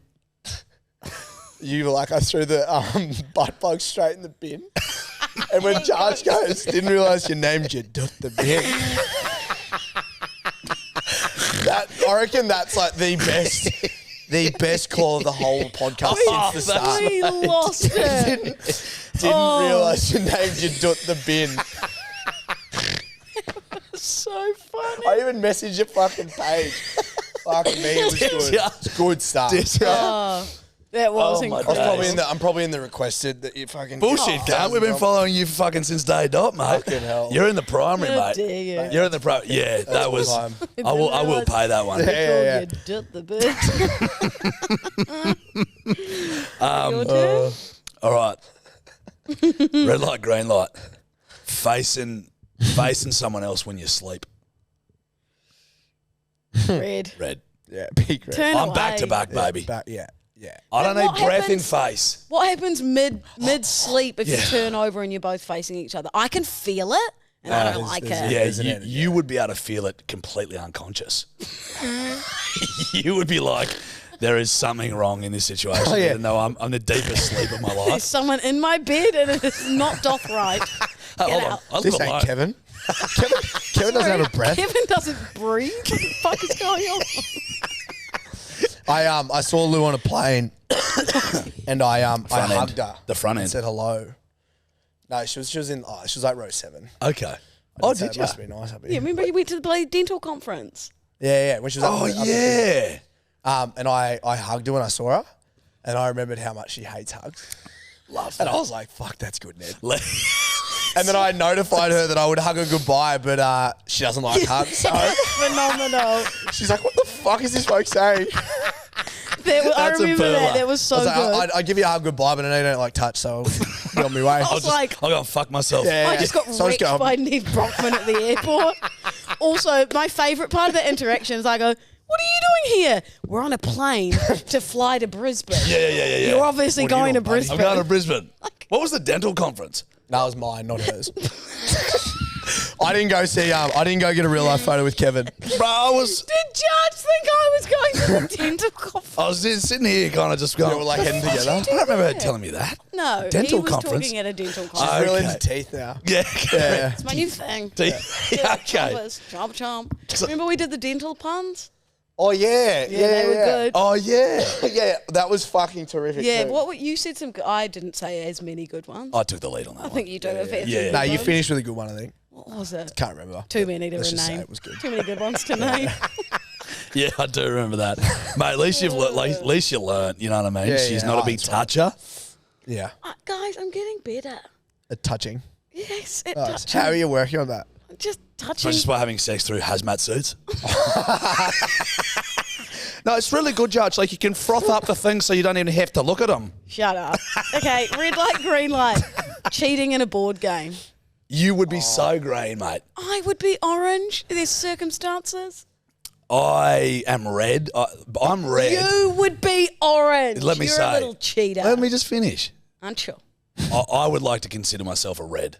you were like, I threw the butt plug straight in the bin. And when Charge goes, didn't realise you named your duck the bin. I reckon that's like the best call of the whole podcast since the start. We lost it. Didn't realise you named your duck the bin. So funny. I even messaged your fucking page. Fuck me, it was good. It's good stuff. That was my incredible. I'm probably in the requested that you fucking Bullshit, cunt. We've been following you for fucking since day dot, mate. Fucking hell. You're in the primary, How mate. dare you. You're in the primary. Yeah, that was. time. I will pay that one. Yeah. You did the bit. Your turn? All right. Red light, green light. Facing someone else when you sleep. Red. Red. Yeah, big red. Turn I'm away. back to back, baby. Yeah. I don't What need breath in happens- face. What happens mid sleep if you Yeah. turn over and you're both facing each other? I can feel it, and I don't like it. Yeah, There's an energy. you would be able to feel it completely unconscious. You would be like, there is something wrong in this situation. Oh, yeah. Even though I'm the deepest sleep of my There's life. someone in my bed and it is not doth right. Hold on. out. I This look ain't alone. Kevin. Kevin doesn't have a breath. Kevin doesn't breathe. What the fuck is going on? I saw Lou on a plane, and I Front end. hugged her. The front and end. said hello. No, she was like row 7. Okay. It Did you? must be nice up here. Yeah, remember you went to the bloody dental conference? Yeah. When she was up Oh, up yeah. and I hugged her when I saw her, and I remembered how much she hates hugs. Love And that. I was like, fuck, that's good, Ned. And then I notified her that I would hug her goodbye, but she doesn't like hugs. So Phenomenal. she's like, what the fuck is this bloke saying? I That's a remember perler. that. That was so I was good. like, I'd give you a hug goodbye, but I know you don't like touch, so I'll be on my way. I was like, I'll go and fuck myself. Yeah. I just got So I wrecked go, by Nedd Brockmann at the airport. Also, my favourite part of the interaction is I go, what are you doing here? We're on a plane to fly to Brisbane. Yeah. You're obviously What are you going to doing, buddy? Brisbane. I'm going to Brisbane. What was the dental conference? That was mine, not hers. I didn't go get a real life photo with Kevin. Bro, I was Did Judge think I was going to the dental conference? sitting here kind of just going, We were like heading together. I don't remember her telling me that. No, Dental he was conference? talking at a dental She's conference. real Okay. into teeth now. Yeah. Yeah. It's my new thing. Okay. Chompers, chomp chomp. Remember we did the dental puns? Oh yeah, Yeah, they were good. Oh, yeah. Yeah, that was fucking terrific. Yeah, too. you said some. I didn't say as many good ones. I took the lead on that I one. think you do. a fair Yeah. few No, good you ones. finished with a good one, I think. What was it? Can't remember. Too many to Let's just say name. it was good. Too many good ones to name. Yeah, I do remember that. Mate, at least at least you learnt, you know what I mean? Yeah, She's yeah. not Oh, a big that's right. toucher. Yeah, Guys, I'm getting better. a touching. Yes, it Oh, touching. how are you working on that? Just touching. Just by having sex through hazmat suits. No, it's really good, Judge. Like you can froth up the thing so you don't even have to look at them. Shut up. Okay, red light, green light. Cheating in a board game. You would be so green, mate. I would be orange. There's circumstances. I am red. I'm red. You would be orange. Let me You're say. a little cheater. Let me just finish. Aren't you? I would like to consider myself a red,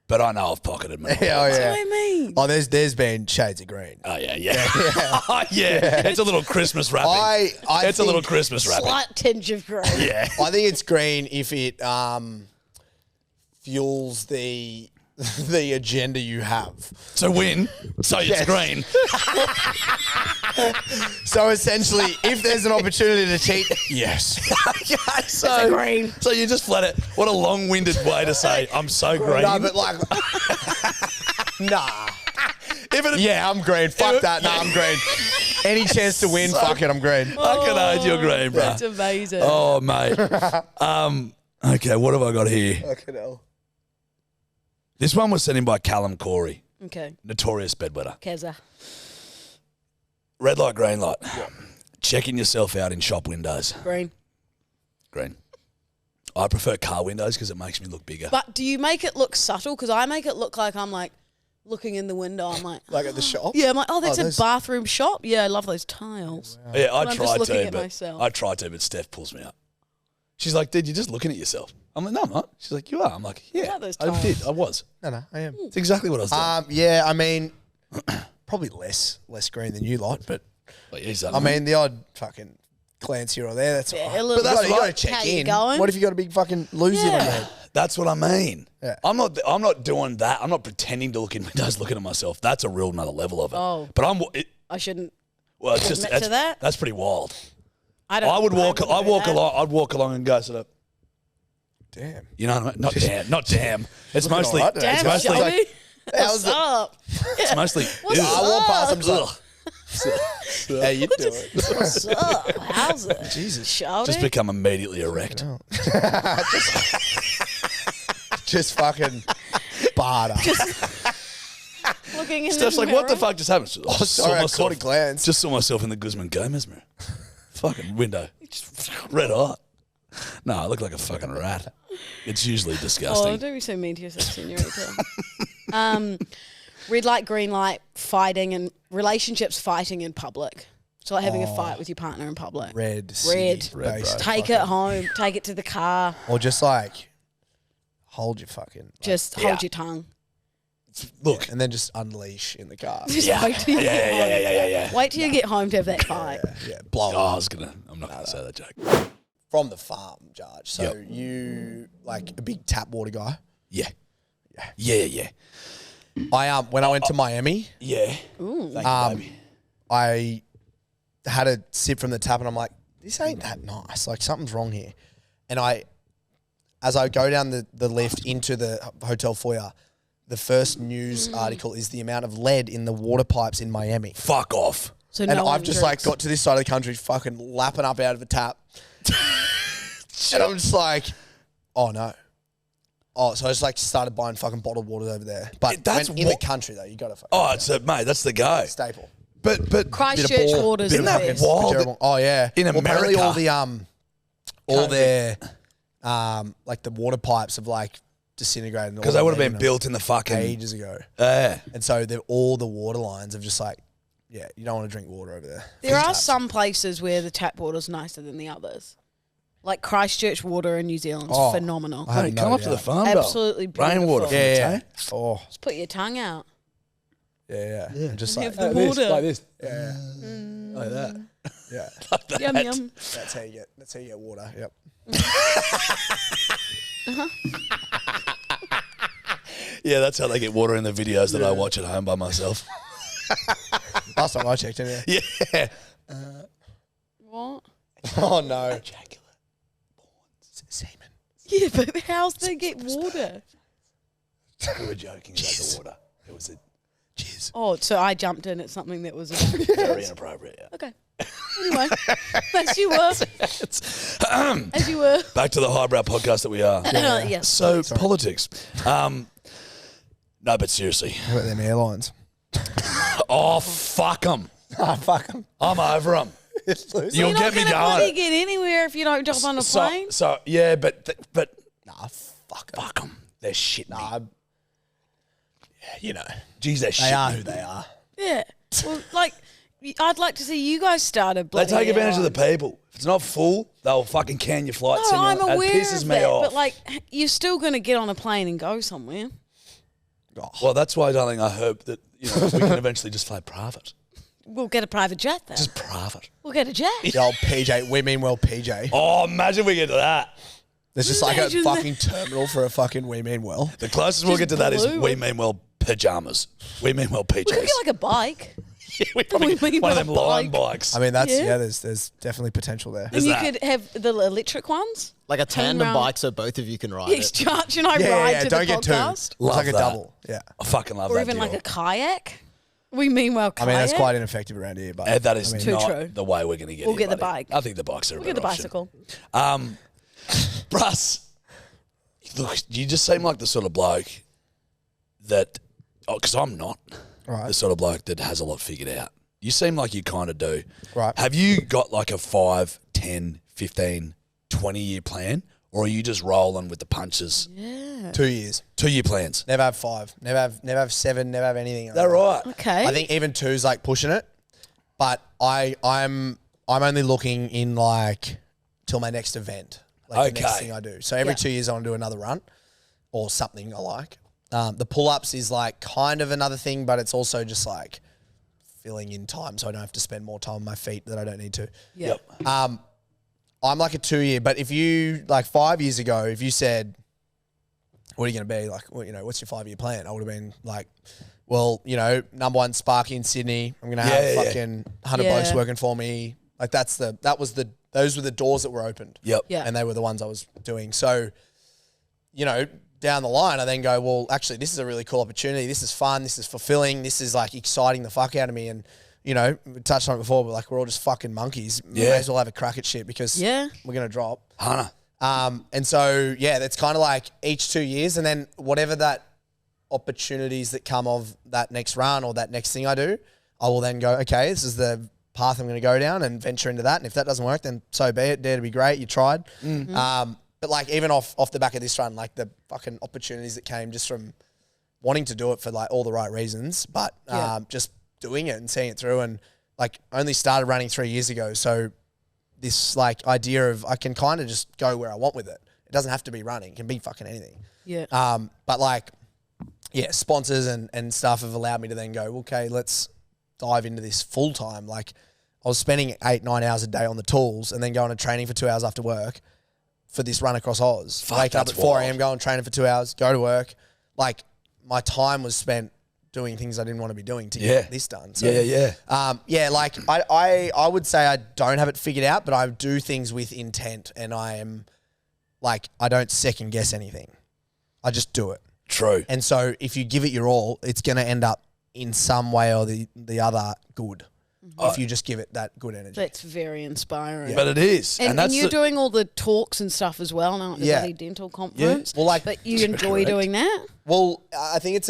but I know I've pocketed my. Yeah, oh, That's yeah. what I mean. Oh, there's been shades of green. Oh yeah. Oh, yeah. It's a little Christmas wrapping. think It's a little Christmas wrapping. Slight tinge of green. Yeah. I think it's green if it fuels the agenda you have. To win, so it's Yes. green. So essentially, if there's an opportunity to cheat, yes. Okay, so green. So you just flat it. What a long-winded way to say I'm so green. No, but like, nah. Yeah, I'm green. Fuck that. Nah, I'm green. Any chance to win, fuck it, I'm green. I can aid you're green, bro. That's amazing. Oh, mate. Okay, what have I got here? Fucking hell. This one was sent in by Callum Corey, Okay. notorious bedwetter. Keza. Red light, green light. Checking yourself out in shop windows. Green. Green. I prefer car windows because it makes me look bigger. But do you make it look subtle? Because I make it look like I'm like looking in the window. I'm like, Like at the shop? yeah, I'm like, oh, that's Oh, a those- bathroom shop. Yeah, I love those tiles. Yeah, I But I'm tried just looking to, at but myself. I tried to, but Steph pulls me up. She's like, "Dude, you're just looking at yourself." I'm like, "No, I'm not." She's like, "You are." I'm like, "Yeah, like those I tiles. did. I was. No, I am. It's exactly what I was doing." Yeah, I mean, probably less green than you lot, but But he's I mean, the odd fucking glance here or there, that's all Yeah, right. a little But you bit. got to check How you in. going? What if you got a big fucking loser on the head? That's what I mean. Yeah. I'm not doing that. I'm not pretending to look in windows looking at myself. That's a real another level of it. Oh. But I shouldn't. well, it's just admit to that? that's pretty wild. I I'd walk along. I'd walk along and go sort of, Damn. you know what I mean? Not damn. It's Looking mostly all right today. it's Damn, mostly Shelby. How's What's the- up? it's mostly What's ugh. I walk past him. Ugh. How you doing? What's up? How's it? Jesus. Shelby? Just become immediately erect. Just fucking barter. looking in Steph's the like, what the mirror. fuck just happened? Oh, Sorry, I caught a glance. Just saw myself in the Guzman Gomez mirror. Fucking window. Red hot. No, I look like a fucking rat. It's usually Oh, disgusting. don't be so mean to yourself, senorita. Red light, green light, fighting and relationships fighting in public. So like having a fight with your partner in public. Red. Red. Based. Take it home. Take it to the car. Or just like hold your fucking. Just hold your tongue. Look. And then just unleash in the car. Just Yeah. wait till you get home. Yeah. Wait till you get home to have that fight. Yeah. Blow Oh, up. I'm not gonna say that joke. From the farm, Judge. So Yep. you like a big tap water guy. Yeah. I when I went to Miami, Yeah. Ooh. Thank you, baby. I had a sip from the tap and I'm like, this ain't that nice. Like something's wrong here. And as I go down the lift into the hotel foyer, the first news article is the amount of lead in the water pipes in Miami. Fuck off. So And no one I've just like drinks. got to this side of the country fucking lapping up out of the tap. And I'm just like, oh no. Oh, so I just like started buying fucking bottled waters over there. But That's when in the what- country though, you gotta fucking Oh, it's mate, that's the go. staple. But Christchurch ball, waters bit the of best. wall. Terrible. Oh yeah. In apparently America. all the all their like the water pipes have like disintegrated because they would have been built in the fucking ages ago. Yeah. And so all the water lines have just like, yeah, you don't want to drink water over there. There are some places where the tap water's nicer than the others. Like Christchurch water in New Zealand's Oh, phenomenal. I have Hey, no come up to the doubt. farm, though. Absolutely beautiful. Rainwater. from Yeah, the yeah. tank. Oh, Just put your tongue out. yeah. Just And like, have the water. this. yeah, Like that. yeah. Yum yum. That's how you get water. Yep. Yeah, that's how they get water in the videos that I watch at home by myself. Last time I checked, anyway. Yeah. What? Oh no. Ejaculate. Semen. Yeah, but how's they get water? We were joking about the water. It was Cheers. Oh, so I jumped in at something that was very inappropriate. Yeah. okay. Anyway, as you were, as you were. Back to the highbrow podcast that we are. Yes. So politics. No, but seriously. How about them airlines? Oh, fuck them. Ah, fuck them. I'm over them. You'll You're not get me gonna bloody going. get anywhere if you don't jump on a plane. So yeah, but Nah, fuck 'em. fuck them. They're shit. Nah, yeah, you know. Geez, they're shit. They are who they are. Yeah. Well, like, I'd like to see you guys start a They bloody take advantage of airline. the people. If it's not full, they'll fucking can your flights. No, I'm aware It pisses of me that, off. but like, you're still going to get on a plane and go somewhere. Oh, Well, that's why, darling, I hope that we can eventually just fly private. We'll get a private jet then. Just private. We'll get a jet. the old PJ. We mean well PJ. Oh, imagine we get to that. There's just like a Imagine fucking terminal for a fucking we mean well. The closest we'll get to that is blue. we mean well pajamas. We mean well PJs. We could get like a bike. we probably We mean one of well them line bike. bikes. I mean, that's Yeah. there's definitely potential there. And you that? could have the electric ones. Like a tandem around. bike so both of you can ride Yes, it. Charge and I Yeah, ride yeah, to don't the get two. podcast. It's Love like a that. double. Yeah. I fucking love Or that even deal. like a kayak. We mean well I kayak. mean, that's quite ineffective around here, but That is I mean, Too not true. the way we're going to get We'll here, get the buddy. bike. I think the bikes are a We'll get the better option. bicycle. Russ, look, you just seem like the sort of bloke that, because I'm not Right. the sort of bloke that has a lot figured out. You seem like you kind of do. Right. Have you got like a 5, 10, 15, 20-year plan? Or are you just rolling with the punches? Yeah. 2 years. 2-year plans. Never have 5. Never have 7. Never have anything. Is that right? Okay. I think even 2's like pushing it, but I'm only looking in like till my next event, like the next Okay. thing I do. So every Yeah. 2 years I want to do another run or something I like. The pull-ups is like kind of another thing, but it's also just like filling in time so I don't have to spend more time on my feet that I don't need to. Yeah. I'm like a 2 year, but if you like 5 years ago, if you said what are you going to be? Like, well, what's your 5-year plan? I would have been like, well, number one Sparky in Sydney. I'm going to have fucking 100 blokes working for me. Like those were the doors that were opened. Yep. Yeah. And they were the ones I was doing. So, down the line, I then go, well, actually, this is a really cool opportunity. This is fun. This is fulfilling. This is like exciting the fuck out of me. And, we touched on it before, but like we're all just fucking monkeys. We may as well have a crack at shit because we're going to drop. Hannah. And so, that's kind of like each 2 years. And then whatever that opportunities that come of that next run or that next thing I do, I will then go, okay, this is the path I'm going to go down and venture into that. And if that doesn't work, then so be it. Dare to be great. You tried. Mm-hmm. But like even off the back of this run, like the fucking opportunities that came just from wanting to do it for like all the right reasons, but just doing it and seeing it through, and like only started running 3 years ago. So this like idea of I can kind of just go where I want with it. It doesn't have to be running. It can be fucking anything. Yeah. But like, sponsors and stuff have allowed me to then go, okay, let's dive into this full time. Like I was spending 8-9 hours a day on the tools and then going to training for 2 hours after work for this run across Oz. Wake up at 4 a.m, go and train for 2 hours, go to work. Like my time was spent doing things I didn't want to be doing to get this done. So, like I would say I don't have it figured out, but I do things with intent, and I am like, I don't second guess anything. I just do it. True. And so if you give it your all, it's going to end up in some way or the other good. If you just give it that good energy. That's very inspiring. But it is. And you're doing all the talks and stuff as well now at the Bloody Dental Conference. Well, like, but you enjoy doing that? Well, I think it's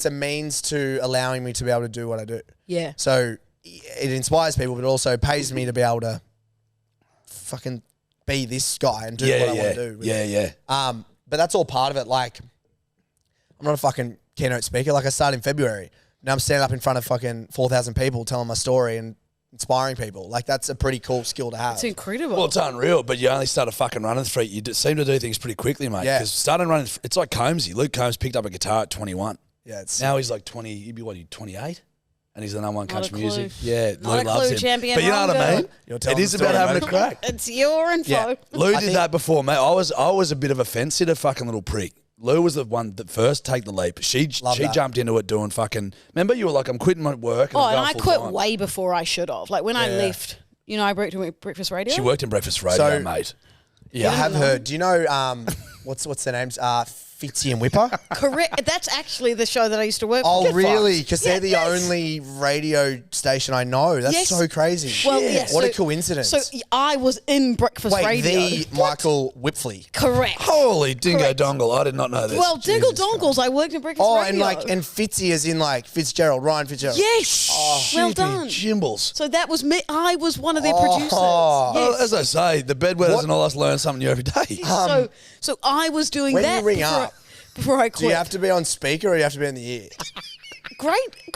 a means to allowing me to be able to do what I do. Yeah. So it inspires people, but it also pays me to be able to fucking be this guy and do what I want to do. But that's all part of it. Like, I'm not a fucking keynote speaker. Like, I started in February. Now I'm standing up in front of fucking 4,000 people telling my story and inspiring people. Like, that's a pretty cool skill to have. It's incredible. Well, it's unreal, but you only started fucking running street. You seem to do things pretty quickly, mate. Yeah. Because starting running, it's like Combsy. Luke Combs picked up a guitar at 21. Yeah. Now he's like 20, he'd be 28? And he's the number one country music. Clue. Yeah, Not Luke a loves clue, him. champion But you know what I mean? It is about having a crack. It's your info. Yeah. Lou did that before, mate. I was a bit of a fence sitter, fucking little prick. Lou was the one that first take the leap. She jumped into it doing fucking. Remember, you were like, I'm quitting my work. And I quit way before I should have. Like when I left, I worked at Breakfast Radio. She worked in Breakfast Radio, mate. Yeah, I have heard. Do you know what's their names? Fitzy and Whipper. Correct. That's actually the show that I used to work for. Oh, really? Because they're the only radio station I know. That's so crazy. Well, what a coincidence. So I was in Breakfast Radio. The Michael Whipfley. Correct. Holy dingo dongle! I did not know this. Well, dingle dongles. I worked in Breakfast Radio. and Fitzy as in like Fitzgerald, Ryan Fitzgerald. Yes. Well done. Jimbles. So that was me. I was one of their producers. Well, as I say, the bedwetters and all us learn something new every day. So I was doing when that. You ring up, before I quit. Do you have to be on speaker or do you have to be in the ear? Great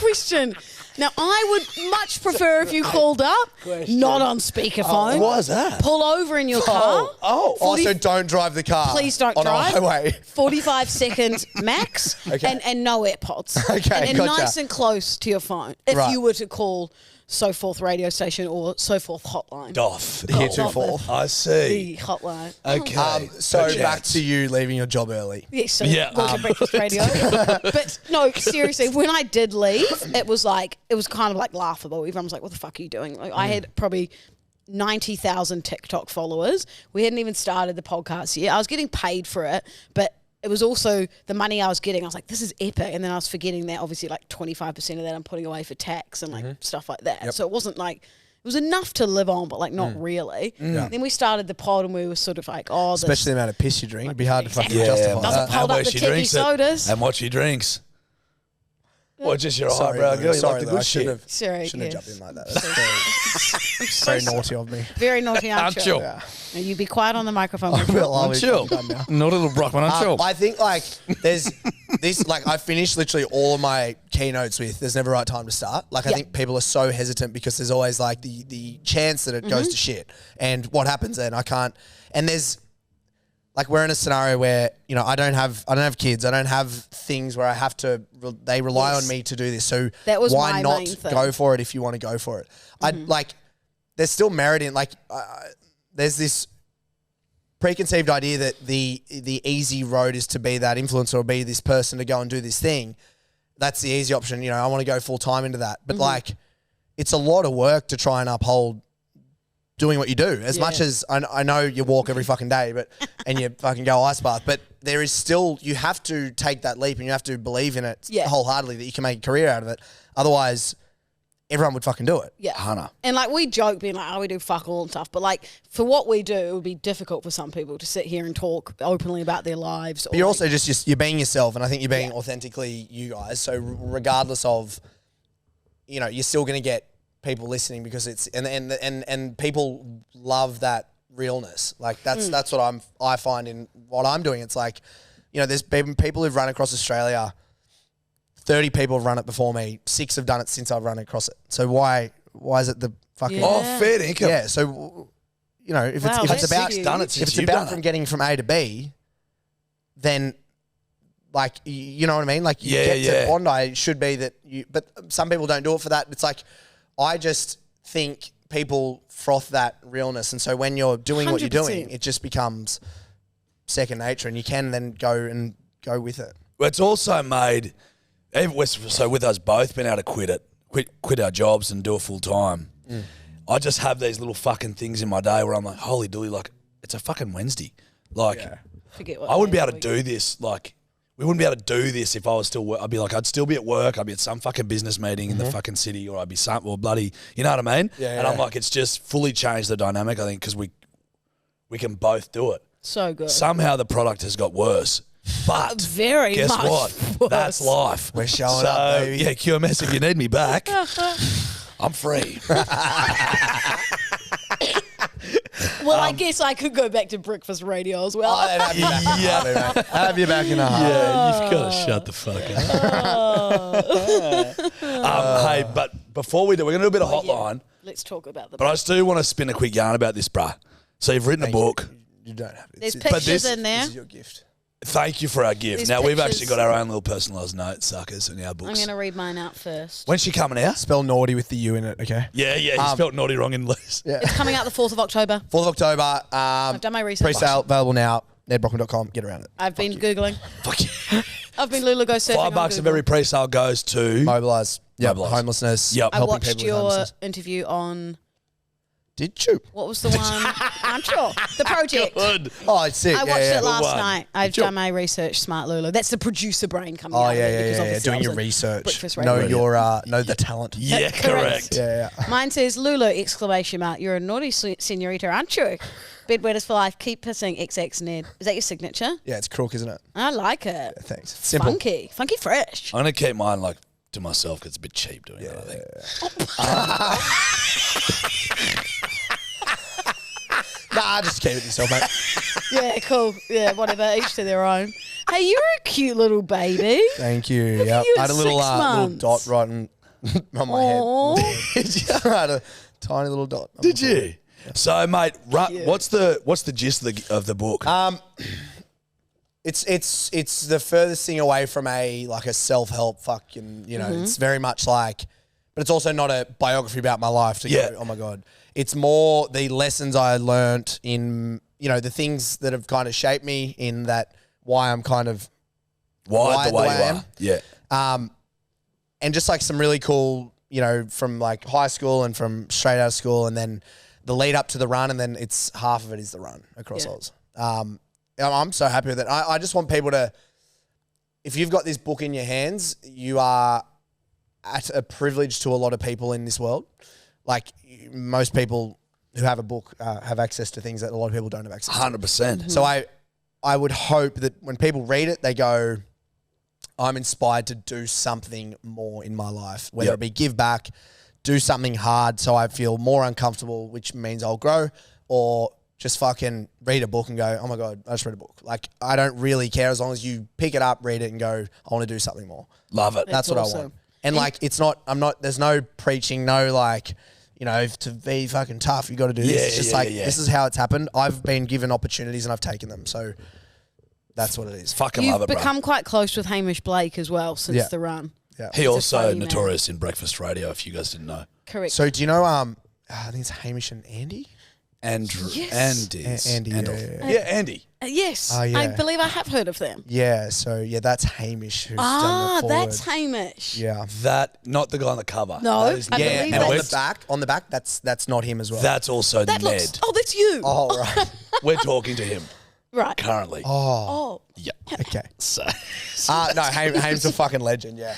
question. Now, I would much prefer if you called up, not on speakerphone. Why is that? Pull over in your car. So don't drive the car. Please don't on drive. A highway. 45 seconds max and no AirPods. Okay, and gotcha. nice and close to your phone. If you were to call So Forth radio station or So Forth hotline. Doff. The heretofore. I see. The hotline. Okay. So back to you leaving your job early. Yes, so worked at Breakfast Radio. But no, seriously, when I did leave, it was kind of like laughable. Everyone was like, what the fuck are you doing? Like, I had probably 90,000 TikTok followers. We hadn't even started the podcast yet. I was getting paid for it, but it was also the money I was getting. I was like, this is epic. And then I was forgetting that obviously like 25% of that I'm putting away for tax and like stuff like that. Yep. So it wasn't like, it was enough to live on, but like not really. Yeah. Then we started the pod and we were sort of like, especially the amount of piss you drink. It'd be hard to fucking justify doesn't hold up the tiki sodas. And what she drinks. Well, just your Sorry, eyebrow girl. Sorry, you like the good shit. Shouldn't have jumped in like that. That's very naughty of me. Very naughty, aren't you? Yeah. Now you be quiet on the microphone. I'm chill. Not a little Brockmann, I'm chill. I think like there's this, like I finished literally all of my keynotes with there's never a right time to start. Like I think people are so hesitant because there's always like the chance that it goes to shit. And what happens then? I can't, and there's, like we're in a scenario where, I don't have kids. I don't have things where I have to, they rely on me to do this. So that was why my not main thing. go for it if you want to go for it? I'd like, there's still merit in like, there's this preconceived idea that the easy road is to be that influencer or be this person to go and do this thing. That's the easy option. You know, I want to go full time into that. But like, it's a lot of work to try and uphold doing what you do. As much as I know you walk every fucking day, and you fucking go ice bath, but there is still, you have to take that leap and you have to believe in it wholeheartedly that you can make a career out of it. Otherwise, everyone would fucking do it. Yeah. Hannah. And like we joke being like, oh, we do fuck all and stuff. But like for what we do, it would be difficult for some people to sit here and talk openly about their lives. But you're also just you're being yourself. And I think you're being authentically you guys. So regardless of, you know, you're still going to get people listening because it's, and people love that realness. Like that's what I find in what I'm doing. It's like, you know, there's been people who've run across Australia. 30 people have run it before me. 6 have done it since I've run across it. So why is it the fucking... Oh, fair income. Yeah, so, you know, if it's about from getting from A to B, then, like, you know what I mean? Like, you get to Bondi, it should be that you... But some people don't do it for that. It's like, I just think people froth that realness. And so when you're doing 100%. What you're doing, it just becomes second nature and you can then go with it. Well, it's also made... So with us both being able to quit our jobs and do it full time, I just have these little fucking things in my day where I'm like, holy dooly, like it's a fucking Wednesday. Like forget what I wouldn't be able to do this. Like we wouldn't be able to do this if I was still. I'd be like, I'd still be at work. I'd be at some fucking business meeting in the fucking city, or I'd be some or bloody. You know what I mean? Yeah. And I'm like, it's just fully changed the dynamic. I think because we can both do it. So good. Somehow the product has got worse. But very guess much what? worse. That's life. We're showing up, baby. Yeah, QMS, if you need me back, I'm free. Well, I guess I could go back to breakfast radio as well. I'd have you back. Have you back in a heart. Yeah, you've got to shut the fuck up. Hey, but before we do, we're going to do a bit of hotline. Let's talk about the. But I still want to spin a quick yarn about this, bruh. So you've written a book. You don't have to. There's pictures in there. This is your gift. Thank you for our gift. These Now, we've pictures- actually got our own little personalised notes, suckers, in our books. I'm going to read mine out first. When's she coming out? Spell naughty with the U in it, okay? Yeah, you spelled naughty wrong in loose. Yeah. It's coming out the 4th of October. 4th of October. I've done my research. Pre-sale, available now. NeddBrockmann.com. Get around it. I've been Googling. Fuck yeah. I've been Lulu go surfing on $5 of Google. every pre-sale goes to... Mobilise. Yep. Mobilise. Homelessness. Yep. I Helping watched people with your homelessness. interview on... Did you? What was the one? I'm sure. The project. Good. Oh, it's sick. I watched it last one. night. I've done my research, Smart Lulu. That's the producer brain coming out. Oh, of yeah, it because obviously Doing I was your in research. breakfast Know radio. know the talent. Yeah, Correct. correct. Yeah. Mine says, Lulu, exclamation mark. You're a naughty senorita, aren't you? Bedwetters for life. Keep pissing XX Nedd. Is that your signature? Yeah, it's crook, isn't it? I like it. Thanks. Simple. Funky. Funky fresh. I'm going to keep mine like to myself because it's a bit cheap doing that, I think. Nah, just keep it yourself, mate. Yeah, cool. Yeah, whatever. Each to their own. Hey, you're a cute little baby. Thank you. Look at Yep. you I at had a little 6 months. dot right on my Aw. head. I had a tiny little dot. Did you? So, mate, what's the gist of the book? It's the furthest thing away from a self-help fucking, you know, it's very much like, but it's also not a biography about my life to go, oh my God. It's more the lessons I learnt in, you know, the things that have kind of shaped me in that why I'm kind of Why the way you I am. are. Yeah. And just like some really cool, you know, from like high school and from straight out of school and then the lead up to the run and then it's half of it is the run across Oz. I'm so happy with it. I just want people to, if you've got this book in your hands, you are at a privilege to a lot of people in this world. Like most people who have a book have access to things that a lot of people don't have access to. 100%. So I would hope that when people read it, they go, I'm inspired to do something more in my life, whether it be give back, do something hard so I feel more uncomfortable, which means I'll grow, or just fucking read a book and go, oh my God, I just read a book. Like, I don't really care as long as you pick it up, read it and go, I want to do something more. Love it. That's what awesome. I want. And like, there's no preaching, no like, you know, to be fucking tough, you got to do this. It's just this is how it's happened. I've been given opportunities and I've taken them. So that's what it is. Fucking You've love it, bro. become quite close with Hamish Blake as well since the run. Yeah. He a also funny man. notorious in breakfast radio, if you guys didn't know. Correct. So do you know, I think it's Hamish and Andy? Andrew. Yes. Andy, Yeah, Andy. Yes, yeah. I believe I have heard of them. Yeah, so that's Hamish who's done the forward. That's Hamish. Yeah. That, not the guy on the cover. No, That is I Nedd. Yeah, believe and that's- on the back, that's not him as well. That's also That Nedd. looks. Oh, that's you. Oh, right. We're talking to him Right. currently. Oh. Yeah. Okay. So, No, Haim's a fucking legend, yeah.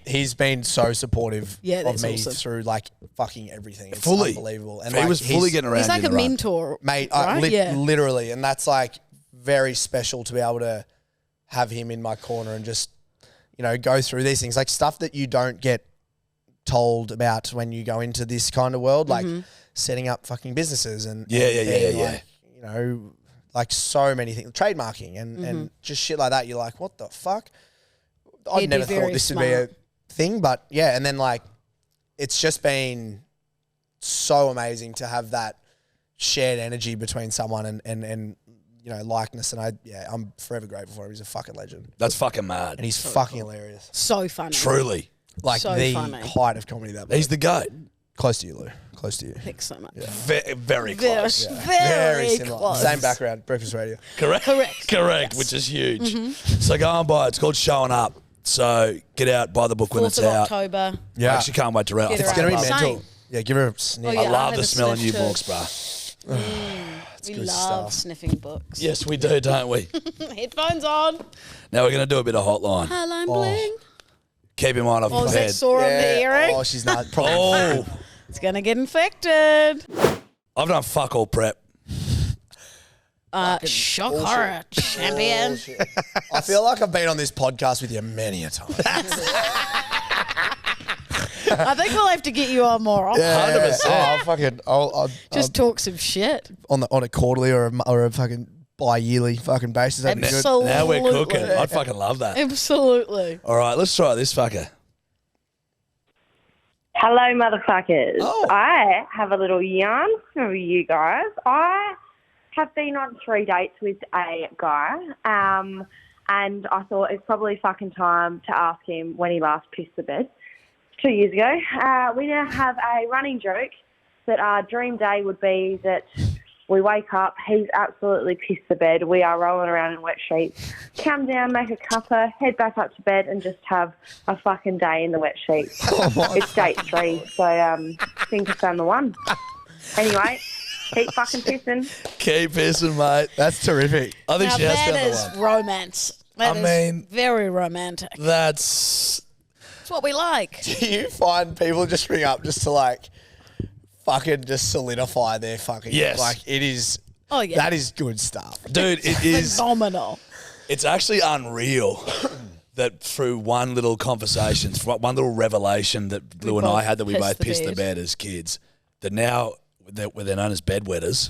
He's been so supportive Yeah, of that's me awesome. through like fucking everything. It's fully. unbelievable. And He was fully getting around He's like you a in the run. mentor, mate, right? Yeah. literally, and that's like very special to be able to have him in my corner and just go through these things, like stuff that you don't get told about when you go into this kind of world, like setting up fucking businesses and Yeah. like, like so many things, trademarking and just shit like that. You're like, what the fuck? I'd He'd be never thought very this would be a smart. thing, but yeah, and then like it's just been so amazing to have that shared energy between someone and likeness, and I'm forever grateful for him. He's a fucking legend, That's fucking mad. and he's fucking hilarious. So funny. Truly. Like So the funny. height of comedy that He's the goat. close to you, Lou. Close to you. Thanks so much. Very close. Very similar. close. Same background, breakfast radio. Correct. Correct. Correct, which is huge. So go and buy it. It's called Showing Up. So get out, buy the book when 4th it's of out. October. I Yeah, actually can't wait to read it. Get I it's around. gonna be Same. mental. Yeah, give her a sniff. Oh, yeah. I love had the a smell of sniff new too. books, bruh. We good love stuff. sniffing books. Yes, we do, don't we? Headphones on. Now we're going to do a bit of hotline. Hotline bling. Keep in mind off Oh, your is that head. sore on the earring? Oh, she's not. Probably. Oh, It's going to get infected. I've done fuck all prep. Shock horror champion. Bullshit. I feel like I've been on this podcast with you many a time. I think we'll have to get you on more often. 100%. I'll Just talk some shit. on a quarterly or a fucking bi-yearly fucking basis. That'd be good. Absolutely. Now we're cooking. I'd fucking love that. Absolutely. All right, let's try this fucker. Hello, motherfuckers. Oh. I have a little yarn for you guys. I have been on 3 dates with a guy, and I thought it's probably fucking time to ask him when he last pissed the bed. 2 years ago. We now have a running joke that our dream day would be that we wake up, he's absolutely pissed the bed, we are rolling around in wet sheets, come down, make a cuppa, head back up to bed and just have a fucking day in the wet sheets. It's date 3, so I think I found the one. Anyway, keep fucking pissing. Keep pissing, mate. That's terrific. I think Now she has that found is the one. romance. That I is mean- very romantic. That's... That's what we like. Do you find people just ring up just to like fucking just solidify their fucking Yes. like it is Oh, yeah. that is good stuff. Dude, it is... Phenomenal. It's actually unreal that through one little conversation, one little revelation that Lou and I had that we both pissed the bed as kids, that now they're known as bedwetters.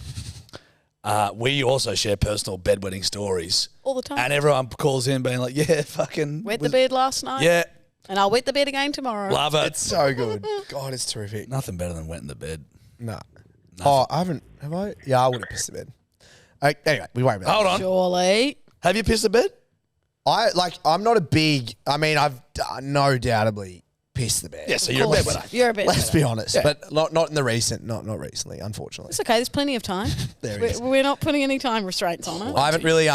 We also share personal bedwetting stories. All the time. And everyone calls in being like, yeah, fucking... Wet the bed last night. Yeah, And I'll wet the bed again tomorrow. love it. It's so good. God, it's terrific. Nothing better than wetting the bed. No. Oh, I haven't. Have I? Yeah, I would have pissed the bed. Anyway, we won't. Hold on. Surely. Have you pissed the bed? I'm not a big. I mean, I've no doubtably pissed the bed. Yeah, so you're a Of course. bedwetter. You're a bit. Let's be honest, Yeah. but not in the recent. Not recently, unfortunately. It's okay. There's plenty of time. There it we're, is. we're not putting any time restraints on it. I haven't really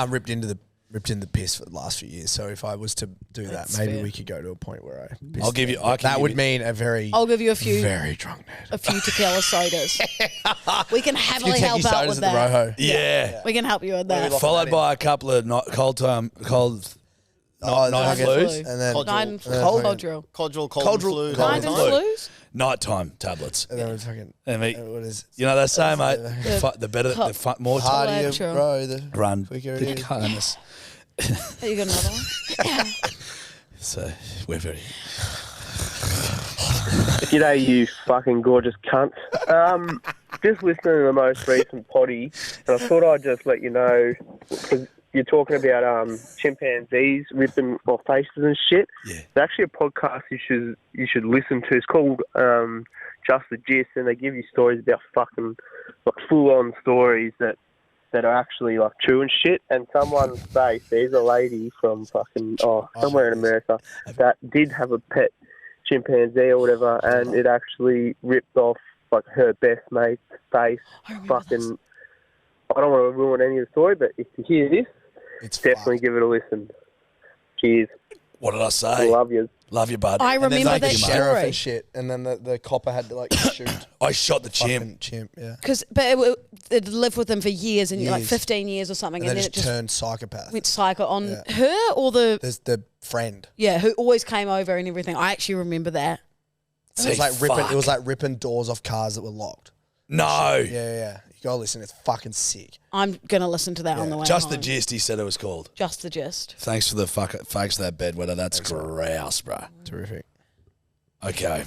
ripped in the piss for the last few years. So if I was to do That's that, maybe fair. we could go to a point where I. Pissed I'll give the you- bed. I can that give would you- mean a very, I'll give you a few very drunk Ned. a few tequila sodas. We can happily help Techie out sodas with at the that. Roho. Yeah. We can help you with that. lock Followed that by a couple of cold Oh, night then- flus. and then Cod- Nine Cold- Codrill. Codrill, cold, Codrill- and flu. cold Nine and and flu. flus. nighttime tablets. and then we're talking. And we, What is? you know they say, mate, The- the better, more time. Hardier, Collateral. bro. The Run. quicker it The is. kindness. Oh, you got another one? So we're very... G'day, you fucking gorgeous cunt. Just listening to the most recent potty, and I thought I'd just let you know, because you're talking about chimpanzees ripping off faces and shit. Yeah. There's actually a podcast you should listen to. It's called Just the Gist, and they give you stories about fucking like full-on stories that are actually like true and shit. And someone's face, there's a lady from fucking somewhere in America that did have a pet chimpanzee or whatever, and it actually ripped off like her best mate's face. I remember this. Fucking, I don't want to ruin any of the story, but if you hear this, It's definitely give it a listen. Cheers. What did I say? Love you. Love you, bud. I And then remember like that the sheriff story. and shit, and then the copper had to like shoot I shot the chimp. fucking chimp. Yeah, But it lived with them for years and like Years. 15 years or something, and and then then it it just turned psychopath. went psycho on Yeah. her or the There's the friend. who always came over and everything. I actually remember that. It was like ripping. fuck. It was like ripping doors off cars that were locked. No. Yeah. You gotta listen. It's fucking sick. I'm gonna listen to that on the way Just the home. gist, he said it was called. Just the gist. Thanks for the thanks for that bedwetter. That's grouse, bro. Terrific. Okay.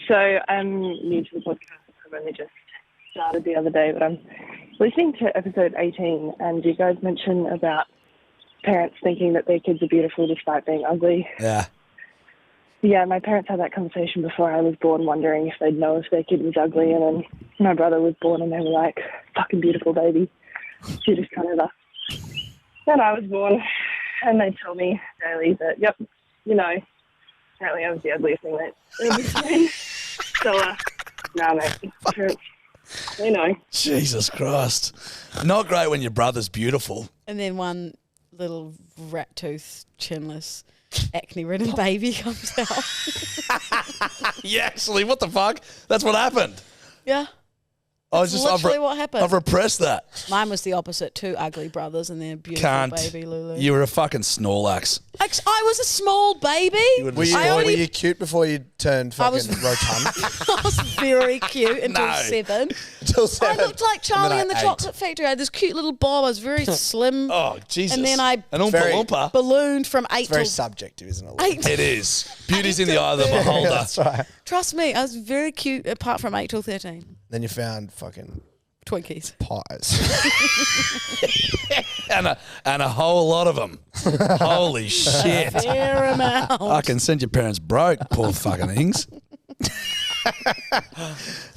So I'm new to the podcast. I've only just started the other day, but I'm listening to episode 18, and you guys mentioned about parents thinking that their kids are beautiful despite being ugly. Yeah. Yeah, my parents had that conversation before I was born, wondering if they'd know if their kid was ugly, and then my brother was born, and they were like, fucking beautiful baby. She just come over. Then I was born, and they tell me daily that, yep, you know, apparently I was the ugliest thing that ever seen. So, nah, mate, parents, they know. Jesus Christ. Not great when your brother's beautiful. And then one little rat tooth, chinless, acne-ridden baby comes out. Yeah, actually, what the fuck? That's what happened. Yeah. I was That's just literally what happened. I've repressed that. Mine was the opposite. 2 ugly brothers and then a beautiful Can't. baby Lulu. You were a fucking Snorlax. I was a small baby. Were you, I were you cute before you turned fucking was- rotund? I was very cute until No. 7. Until I 7. looked like Charlie then in the I ate. Chocolate Factory. I had this cute little bob. I was very slim. Oh, Jesus. And then I An Oompa Very- Loompa. ballooned from 8 It's very till subjective, isn't it? 8. It is. Beauty's in the eye of the beholder. That's right. Trust me, I was very cute apart from 8 till 13. Then you found fucking Twinkies. pies. and a whole lot of them. Holy shit. Fair amount. I can send your parents broke, poor fucking things.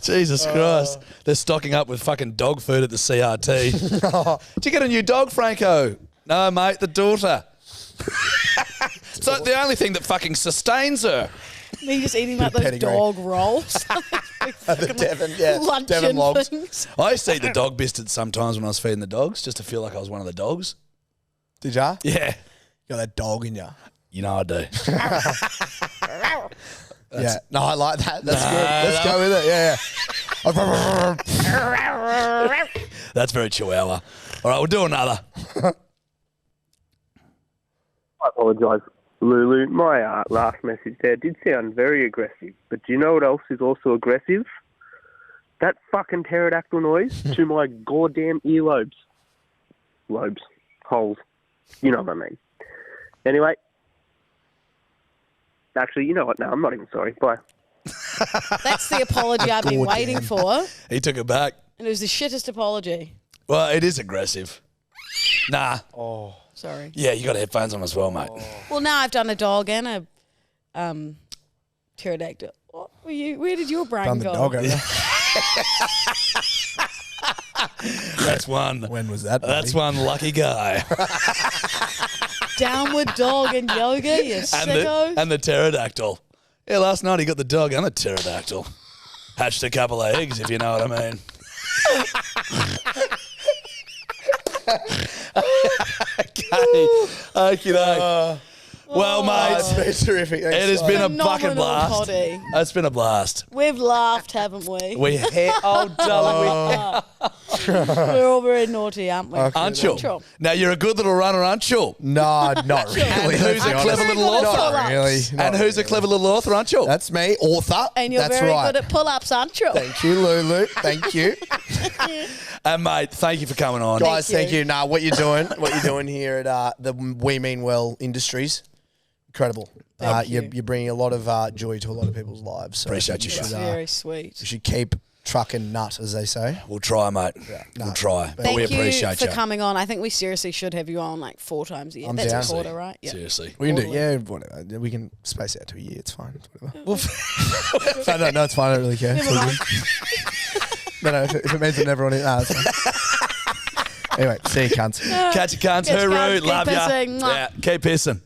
Jesus Christ. They're stocking up with fucking dog food at the CRT. Did you get a new dog, Franco? No, mate, the daughter. So the only thing that fucking sustains her. Me just eating like those pedigree. dog rolls. The Devon, yeah. Luncheon Devon logs. things. I used to eat the dog biscuits sometimes when I was feeding the dogs, just to feel like I was one of the dogs. Did ya? Yeah. Got that dog in ya. You know I do. Yeah. No, I like that. That's good. Let's go with it. Yeah. That's very chihuahua. All right, we'll do another. I apologise, Lulu. My last message there did sound very aggressive, but do you know what else is also aggressive? That fucking pterodactyl noise to my goddamn earlobes. Lobes. Holes. You know what I mean. Anyway. Actually, you know what? No, I'm not even sorry. Bye. That's the apology I've been waiting for. He took it back. And it was the shittest apology. Well, it is aggressive. Nah. Sorry. Yeah, you got headphones on as well, mate. Well, now I've done a dog and a pterodactyl. What were you? Where did your brain Found the go? dog over there. That's one. When was that, buddy? That's one lucky guy. Downward dog and yoga, you sicko. and the pterodactyl. Yeah, last night he got the dog and the pterodactyl. Hatched a couple of eggs, if you know what I mean. Okay. Well, mate, It's been terrific. it has been a Phenomenal fucking blast. potty. It's been a blast. We've laughed, haven't we? We're all very naughty, aren't we? Aren't you? Aren't you? Now, you're a good little runner, aren't you? No, not really. And who's a Let's be clever honest. little author? Not really. And who's a clever little author, aren't you? That's me, author. And you're That's very right. good at pull-ups, aren't you? Thank you, Lulu. Thank you. And, mate, thank you for coming on. Guys, Thank thank you. Nah, what you're doing here at the We Mean Well Industries, incredible. you. You're bringing a lot of joy to a lot of people's lives. So Appreciate you, should, It's very sweet. you should keep trucking nut, as they say. We'll try, mate. We'll try. But Thank we you appreciate for you. coming on. I think we seriously should have you on like 4 times a year. I'm That's down. a quarter, right? Yeah. Seriously. We can do, Totally. whatever. We can space it out to a year. It's fine. Whatever. No, it's fine. I don't really care. It's all good. No, if it means that everyone, it's fine. Anyway, see you, cunts. Catch you, cunts. Catch you, Hooroo. cunts. Keep Love ya. pissing. Mwah. Yeah, keep pissing.